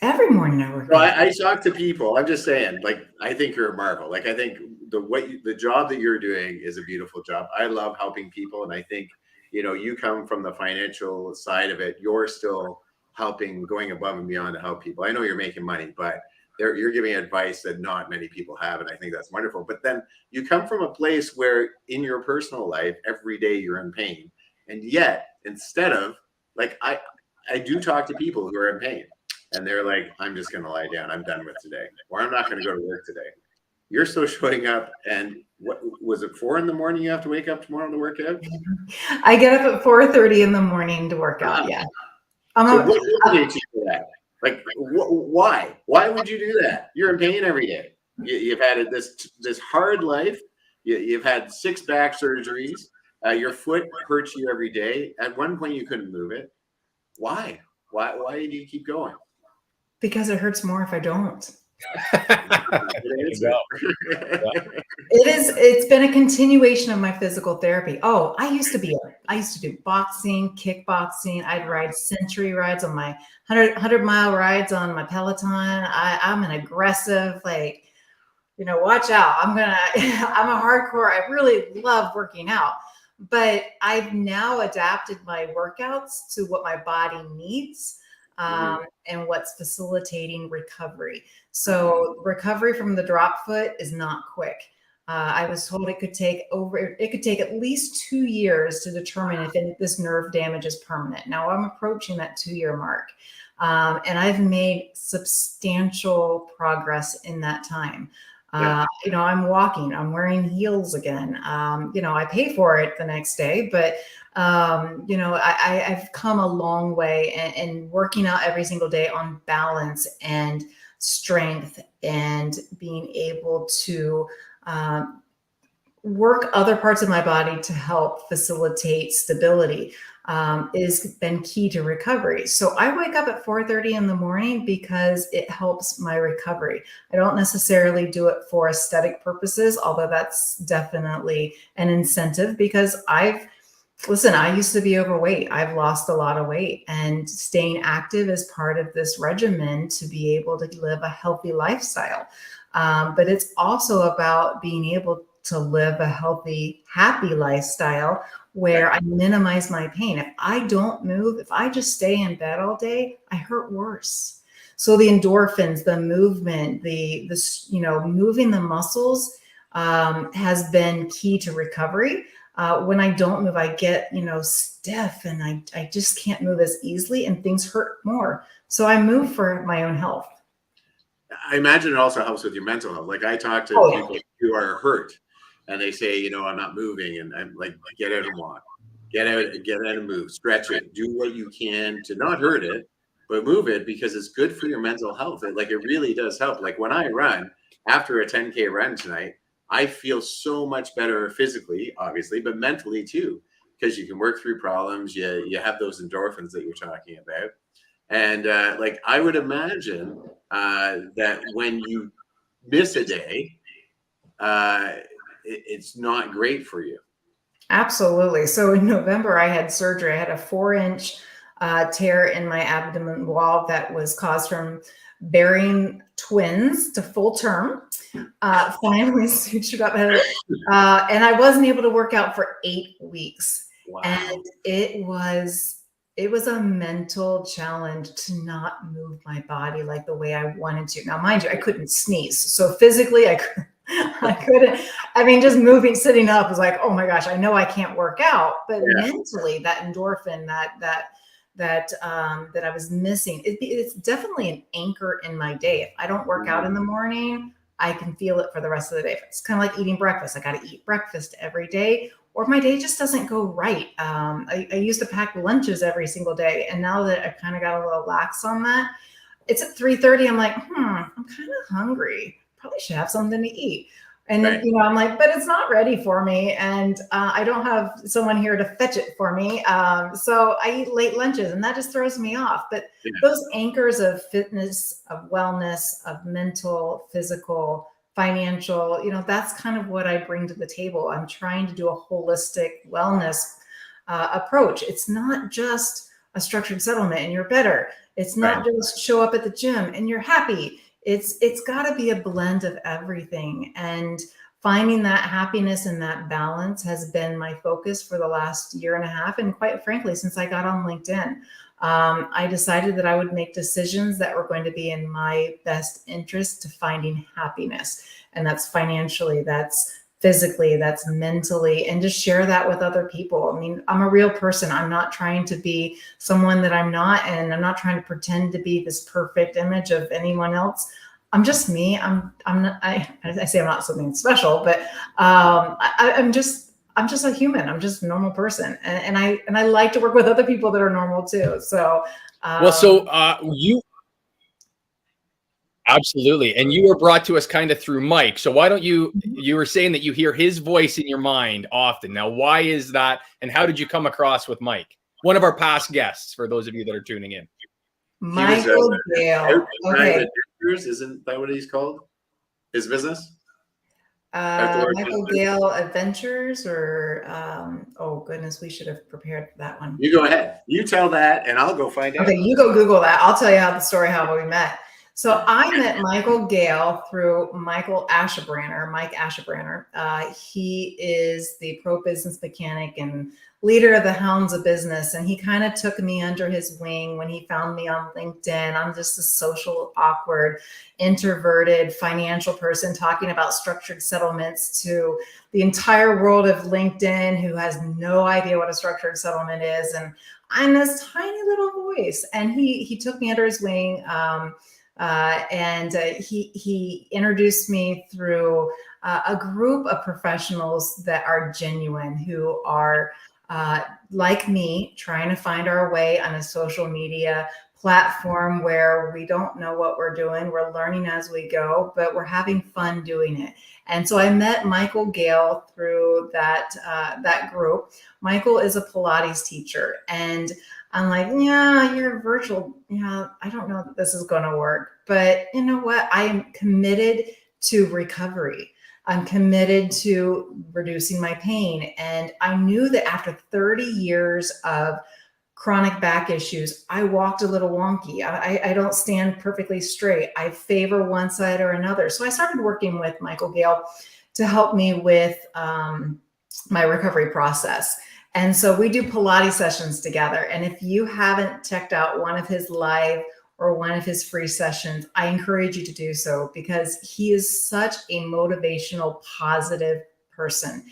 Every morning I work. So I talk to people. I'm just saying, like, I think you're a marvel. Like, I think the job that you're doing is a beautiful job. I love helping people, and I think, you come from the financial side of it. You're still helping, going above and beyond to help people. I know you're making money, but you're giving advice that not many people have, and I think that's wonderful. But then you come from a place where in your personal life, every day you're in pain, and yet instead of, like, I do talk to people who are in pain. And they're like, I'm just going to lie down. I'm done with today. Or I'm not going to go to work today. You're still showing up. And what was it, 4 a.m. you have to wake up tomorrow to work out? I get up at 4:30 in the morning to work out. Yeah. What motivates you for that? Like, why? Why would you do that? You're in pain every day. You've had this hard life. You've had 6 back surgeries. Your foot hurts you every day. At one point, you couldn't move it. Why? Why do you keep going? Because it hurts more if I don't. It's been a continuation of my physical therapy. Oh, I used to do boxing, kickboxing. I'd ride century rides on my 100-mile rides on my Peloton. I'm an aggressive, watch out. I'm a hardcore. I really love working out, but I've now adapted my workouts to what my body needs. And what's facilitating recovery. So recovery from the drop foot is not quick. I was told it could take at least 2 years to determine if this nerve damage is permanent. Now I'm approaching that 2-year mark. And I've made substantial progress in that time. I'm walking, I'm wearing heels again. I pay for it the next day, but I've come a long way, and working out every single day on balance and strength, and being able to work other parts of my body to help facilitate stability has been key to recovery. So I wake up at 4:30 in the morning because it helps my recovery. I don't necessarily do it for aesthetic purposes, although that's definitely an incentive, because I used to be overweight. I've lost a lot of weight, and staying active is part of this regimen to be able to live a healthy lifestyle. But it's also about being able to live a healthy, happy lifestyle where I minimize my pain. If I don't move, if I just stay in bed all day, I hurt worse. So the endorphins, the movement, moving the muscles has been key to recovery. When I don't move, I get, stiff, and I just can't move as easily, and things hurt more. So I move for my own health. I imagine it also helps with your mental health. Like I talk to people who are hurt and they say, you know, I'm not moving, and I'm like, get out and walk, get out and move, stretch it, do what you can to not hurt it, but move it, because it's good for your mental health. It really does help. Like when I run, after a 10K run tonight, I feel so much better physically, obviously, but mentally too, because you can work through problems. You have those endorphins that you're talking about. And like I would imagine that when you miss a day, it's not great for you. Absolutely. So in November, I had surgery. I had a 4-inch tear in my abdomen wall that was caused from bearing twins to full term. Finally sutured up, and I wasn't able to work out for 8 weeks. Wow. And it was a mental challenge to not move my body like the way I wanted to. Now, mind you, I couldn't sneeze. So physically, I couldn't. I mean, just moving, sitting up was like, oh my gosh, I know I can't work out. But mentally, that endorphin, that I was missing, it's definitely an anchor in my day. If I don't work out in the morning, I can feel it for the rest of the day. It's kind of like eating breakfast. I got to eat breakfast every day, or my day just doesn't go right. I used to pack lunches every single day, and now that I kind of got a little lax on that, it's at 3:30. I'm like, I'm kind of hungry. Probably should have something to eat. And then, I'm like, but it's not ready for me. And I don't have someone here to fetch it for me. So I eat late lunches, and that just throws me off. But those anchors of fitness, of wellness, of mental, physical, financial, that's kind of what I bring to the table. I'm trying to do a holistic wellness approach. It's not just a structured settlement and you're better. It's not just show up at the gym and you're happy. It's got to be a blend of everything, and finding that happiness and that balance has been my focus for the last year and a half. And quite frankly, since I got on LinkedIn, I decided that I would make decisions that were going to be in my best interest to finding happiness. And that's financially, that's physically, that's mentally, and just share that with other people. I mean, I'm a real person. I'm not trying to be someone that I'm not, and I'm not trying to pretend to be this perfect image of anyone else. I'm just me. I say I'm not something special, but I'm just a human. I'm just a normal person, and I like to work with other people that are normal too. So, you. Absolutely. And you were brought to us kind of through Mike. So why don't you were saying that you hear his voice in your mind often. Now, why is that? And how did you come across with Mike? One of our past guests, for those of you that are tuning in. Michael Gale. Okay. Isn't that what he's called? His business? Michael Gale Adventures, or oh goodness, we should have prepared for that one. You go ahead. You tell that and I'll go find out. Okay, you go Google that. I'll tell you how we met. So I met Michael Gale through Mike Ashabranner. He is the pro business mechanic and leader of the Hounds of Business. And he kind of took me under his wing when he found me on LinkedIn. I'm just a social, awkward, introverted financial person talking about structured settlements to the entire world of LinkedIn who has no idea what a structured settlement is. And I'm this tiny little voice. And he took me under his wing. He introduced me through a group of professionals that are genuine, who are like me, trying to find our way on a social media platform where we don't know what we're doing. We're learning as we go, but we're having fun doing it. And so I met Michael Gale through that group. Michael is a Pilates teacher, and I'm like, yeah, you're virtual. Yeah, I don't know that this is going to work. But you know what? I am committed to recovery. I'm committed to reducing my pain. And I knew that after 30 years of chronic back issues, I walked a little wonky. I don't stand perfectly straight. I favor one side or another. So I started working with Michael Gale to help me with my recovery process. And so we do Pilates sessions together. And if you haven't checked out one of his live or one of his free sessions, I encourage you to do so, because he is such a motivational, positive person.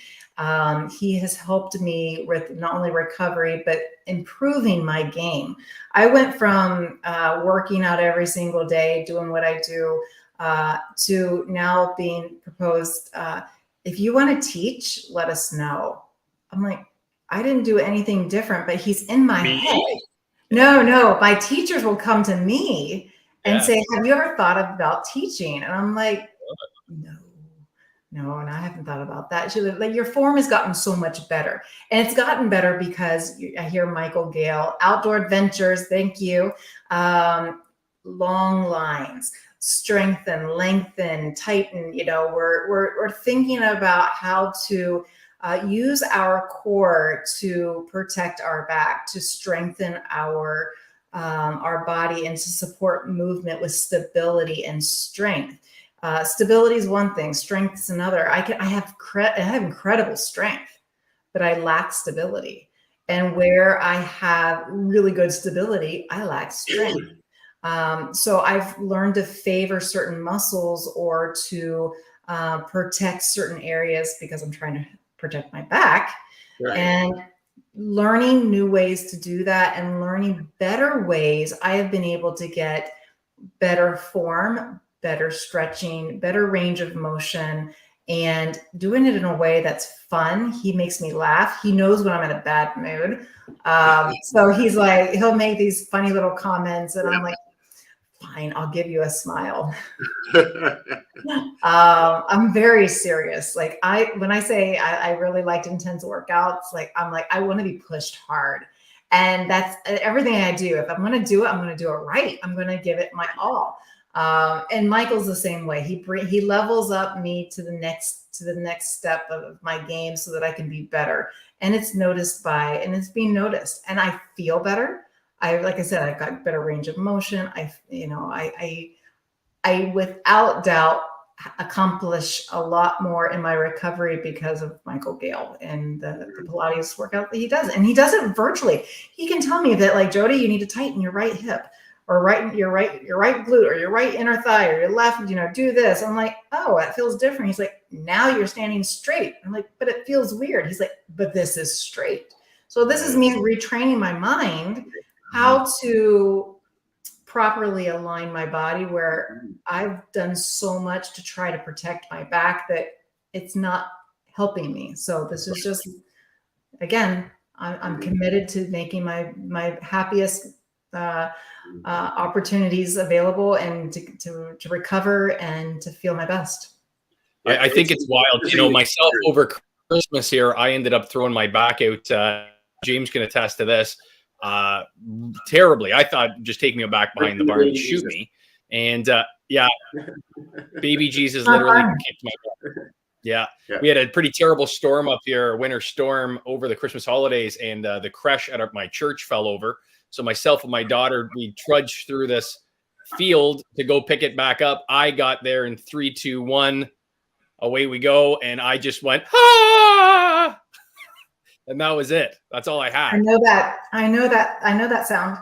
He has helped me with not only recovery, but improving my game. I went from working out every single day, doing what I do, to now being proposed, if you want to teach, let us know. I'm like, I didn't do anything different, but he's in my head. No, my teachers will come to me and say, have you ever thought about teaching? And I'm like, no, and I haven't thought about that. She's like, your form has gotten so much better. And it's gotten better because I hear Michael Gale, outdoor adventures, thank you. Long lines, strengthen, lengthen, tighten. We're thinking about how to use our core to protect our back, to strengthen our body, and to support movement with stability and strength. Stability is one thing, strength is another. I have incredible strength, but I lack stability. And where I have really good stability, I lack strength. So I've learned to favor certain muscles or to protect certain areas because I'm trying to protect my back. Right. And learning new ways to do that and learning better ways, I have been able to get better form, better stretching, better range of motion, and doing it in a way that's fun. He makes me laugh. He knows when I'm in a bad mood. So he's like, he'll make these funny little comments and I'm like, fine, I'll give you a smile. I'm very serious. Like when I say I really liked intense workouts, I'm like, I want to be pushed hard. And that's everything I do. If I'm going to do it, I'm going to do it right. I'm going to give it my all. And Michael's the same way. He levels up me to the next step of my game so that I can be better. And it's it's being noticed. And I feel better. Like I said, I've got better range of motion. I without doubt accomplish a lot more in my recovery because of Michael Gale and the Pilates workout that he does. And he does it virtually. He can tell me that, like, Jodie, you need to tighten your right hip or your right glute or your right inner thigh or your left, do this. I'm like, oh, it feels different. He's like, now you're standing straight. I'm like, but it feels weird. He's like, but this is straight. So this is me retraining my mind how to properly align my body, where I've done so much to try to protect my back that it's not helping me. So this is just, again, I'm committed to making my happiest opportunities available and to recover and to feel my best. I think it's wild. Myself over Christmas here, I ended up throwing my back out. James can attest to this. Terribly. I thought just take me back behind the barn and shoot me. And baby Jesus literally kicked my butt. Yeah. We had a pretty terrible storm up here, winter storm over the Christmas holidays, and the creche at my church fell over. So myself and my daughter, we trudged through this field to go pick it back up. I got there in 3, 2, 1. Away we go. And I just went, ah! And that was it. That's all I had. I know that sound.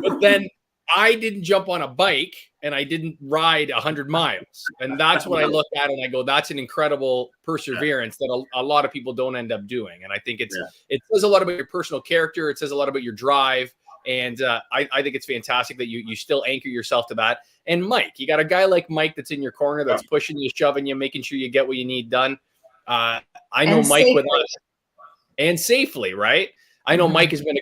But then I didn't jump on a bike and I didn't ride 100 miles. And that's what I look at and I go, that's an incredible perseverance that a lot of people don't end up doing. And I think it says a lot about your personal character. It says a lot about your drive. And I think it's fantastic that you still anchor yourself to that. And Mike, you got a guy like Mike that's in your corner, that's pushing you, shoving you, making sure you get what you need done. I know Mike with us. And safely, right? I know Mike has been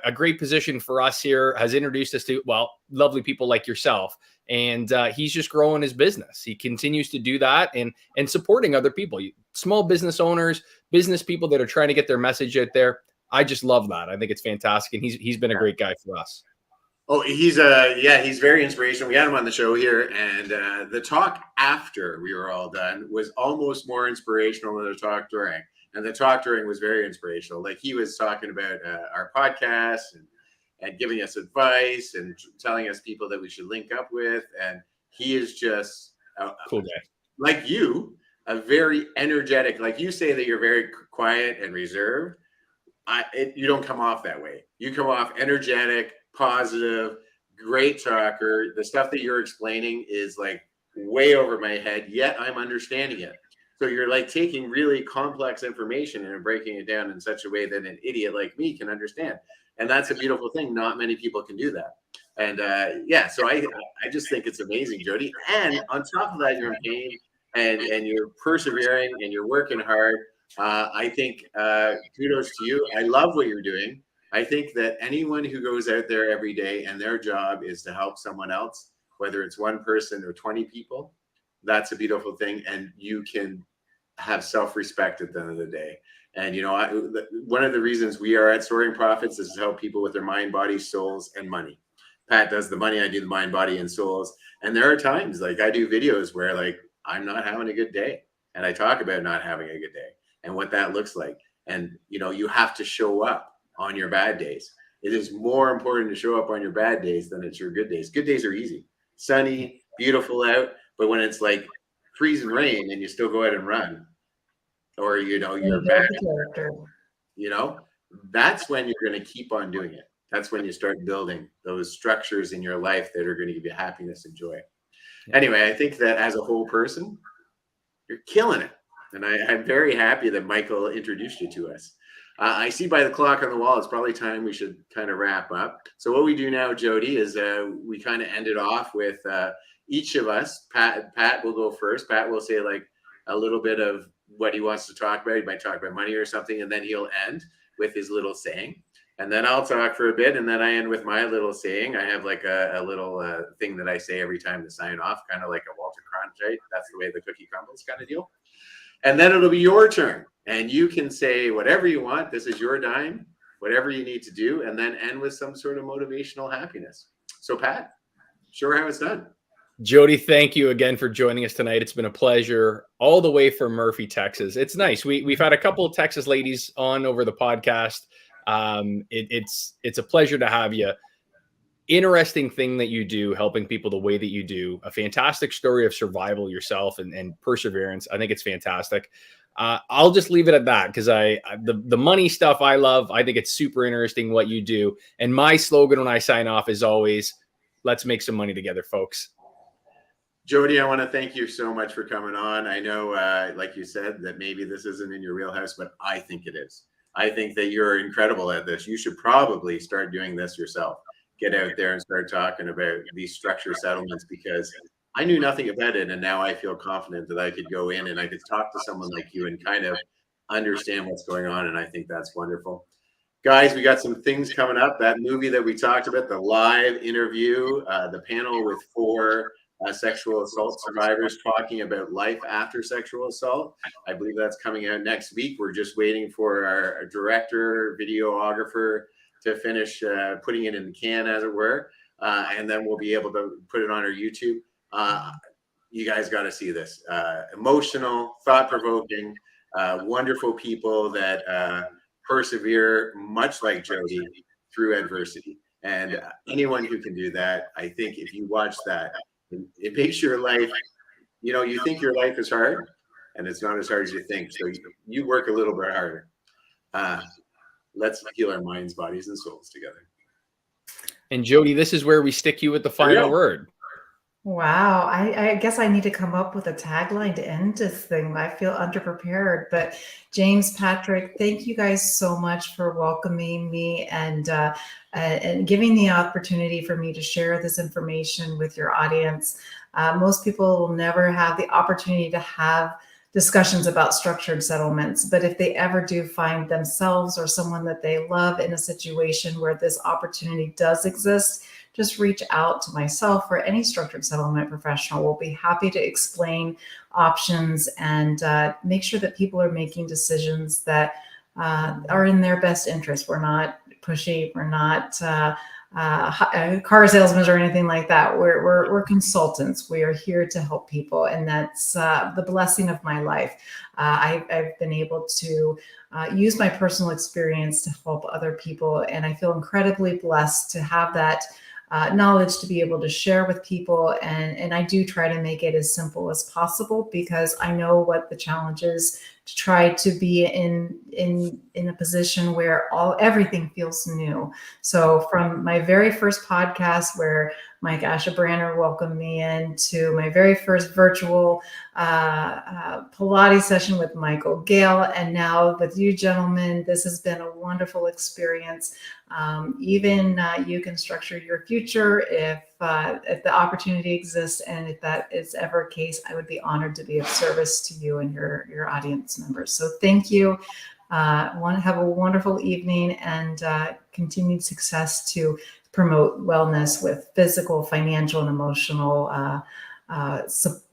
a great position for us here, has introduced us to, lovely people like yourself. And he's just growing his business. He continues to do that and supporting other people, small business owners, business people that are trying to get their message out there. I just love that. I think it's fantastic. And he's been a great guy for us. Oh, he's very inspirational. We had him on the show here, and the talk after we were all done was almost more inspirational than the talk during. And the talk during was very inspirational. Like, he was talking about our podcast and giving us advice and telling us people that we should link up with. And he is just cool guy. Like you, a very energetic. Like you say that you're very quiet and reserved. You don't come off that way. You come off energetic, positive, great talker. The stuff that you're explaining is like way over my head, yet I'm understanding it. So you're like taking really complex information and breaking it down in such a way that an idiot like me can understand. And that's a beautiful thing. Not many people can do that. And so I just think it's amazing, Jodie. And on top of that, you're in pain and you're persevering and you're working hard. I think kudos to you. I love what you're doing. I think that anyone who goes out there every day and their job is to help someone else, whether it's one person or 20 people, that's a beautiful thing. And you can have self-respect at the end of the day. And, one of the reasons we are at Soaring Profits is to help people with their mind, body, souls, and money. Pat does the money, I do the mind, body, and souls. And there are times like I do videos where like I'm not having a good day. And I talk about not having a good day and what that looks like. And, you have to show up on your bad days. It is more important to show up on your bad days than it's your good days. Good days are easy, sunny, beautiful out. But when it's like freezing rain and you still go out and run, or, you're back, that's when you're going to keep on doing it. That's when you start building those structures in your life that are going to give you happiness and joy. Anyway, I think that as a whole person, you're killing it. And I'm very happy that Michael introduced you to us. I see by the clock on the wall, it's probably time we should kind of wrap up. So what we do now, Jodie, is we kind of end it off with each of us. Pat will go first. Pat will say like a little bit of what he wants to talk about. He might talk about money or something, and then he'll end with his little saying. And then I'll talk for a bit, and then I end with my little saying. I have like a little thing that I say every time to sign off, kind of like a Walter Cronkite. That's the way the cookie crumbles kind of deal. And then it'll be your turn, and you can say whatever you want. This is your dime, whatever you need to do, and then end with some sort of motivational happiness. So Pat, show her how it's done. Jodie, thank you again for joining us tonight. It's been a pleasure, all the way from Murphy, Texas. It's nice. We've had a couple of Texas ladies on over the podcast. It's a pleasure to have you. Interesting thing that you do, helping people the way that you do. A fantastic story of survival yourself and perseverance. I think it's fantastic. I'll just leave it at that because the money stuff I love. I think it's super interesting what you do. And my slogan when I sign off is always, let's make some money together, folks. Jodie, I want to thank you so much for coming on. I know, like you said, that maybe this isn't in your wheelhouse, but I think it is. I think that you're incredible at this. You should probably start doing this yourself. Get out there and start talking about these structure settlements, because I knew nothing about it. And now I feel confident that I could go in and I could talk to someone like you and kind of understand what's going on. And I think that's wonderful. Guys, we got some things coming up. That movie that we talked about, the live interview, the panel with 4 sexual assault survivors talking about life after sexual assault. I believe that's coming out next week. We're just waiting for our director, videographer to finish putting it in the can, as it were. And then we'll be able to put it on our YouTube. You guys got to see this. Emotional, thought-provoking, wonderful people that persevere, much like Jodie, through adversity. And anyone who can do that, I think if you watch that, it makes your life, you think your life is hard, and it's not as hard as you think. So you work a little bit harder. Let's heal our minds, bodies, and souls together. And Jodie, this is where we stick you with the final word. Wow. I guess I need to come up with a tagline to end this thing. I feel underprepared. But James, Patrick, thank you guys so much for welcoming me and giving the opportunity for me to share this information with your audience. Most people will never have the opportunity to have discussions about structured settlements, but if they ever do find themselves or someone that they love in a situation where this opportunity does exist, just reach out to myself or any structured settlement professional. We'll be happy to explain options and make sure that people are making decisions that are in their best interest. We're not pushy. We're not car salesmen or anything like that. We're consultants. We are here to help people, and that's the blessing of my life. I've been able to use my personal experience to help other people, and I feel incredibly blessed to have that knowledge to be able to share with people. And I do try to make it as simple as possible, because I know what the challenge is to try to be in a position where everything feels new. So from my very first podcast, where Mike Ashabranner welcomed me into my very first virtual Pilates session with Michael Gale. And now with you gentlemen, this has been a wonderful experience. Even you can structure your future if the opportunity exists, and if that is ever a case, I would be honored to be of service to you and your audience members. So thank you. Have a wonderful evening, and continued success to promote wellness with physical, financial, and emotional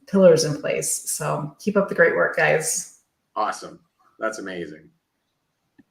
pillars in place. So keep up the great work, guys. Awesome. That's amazing.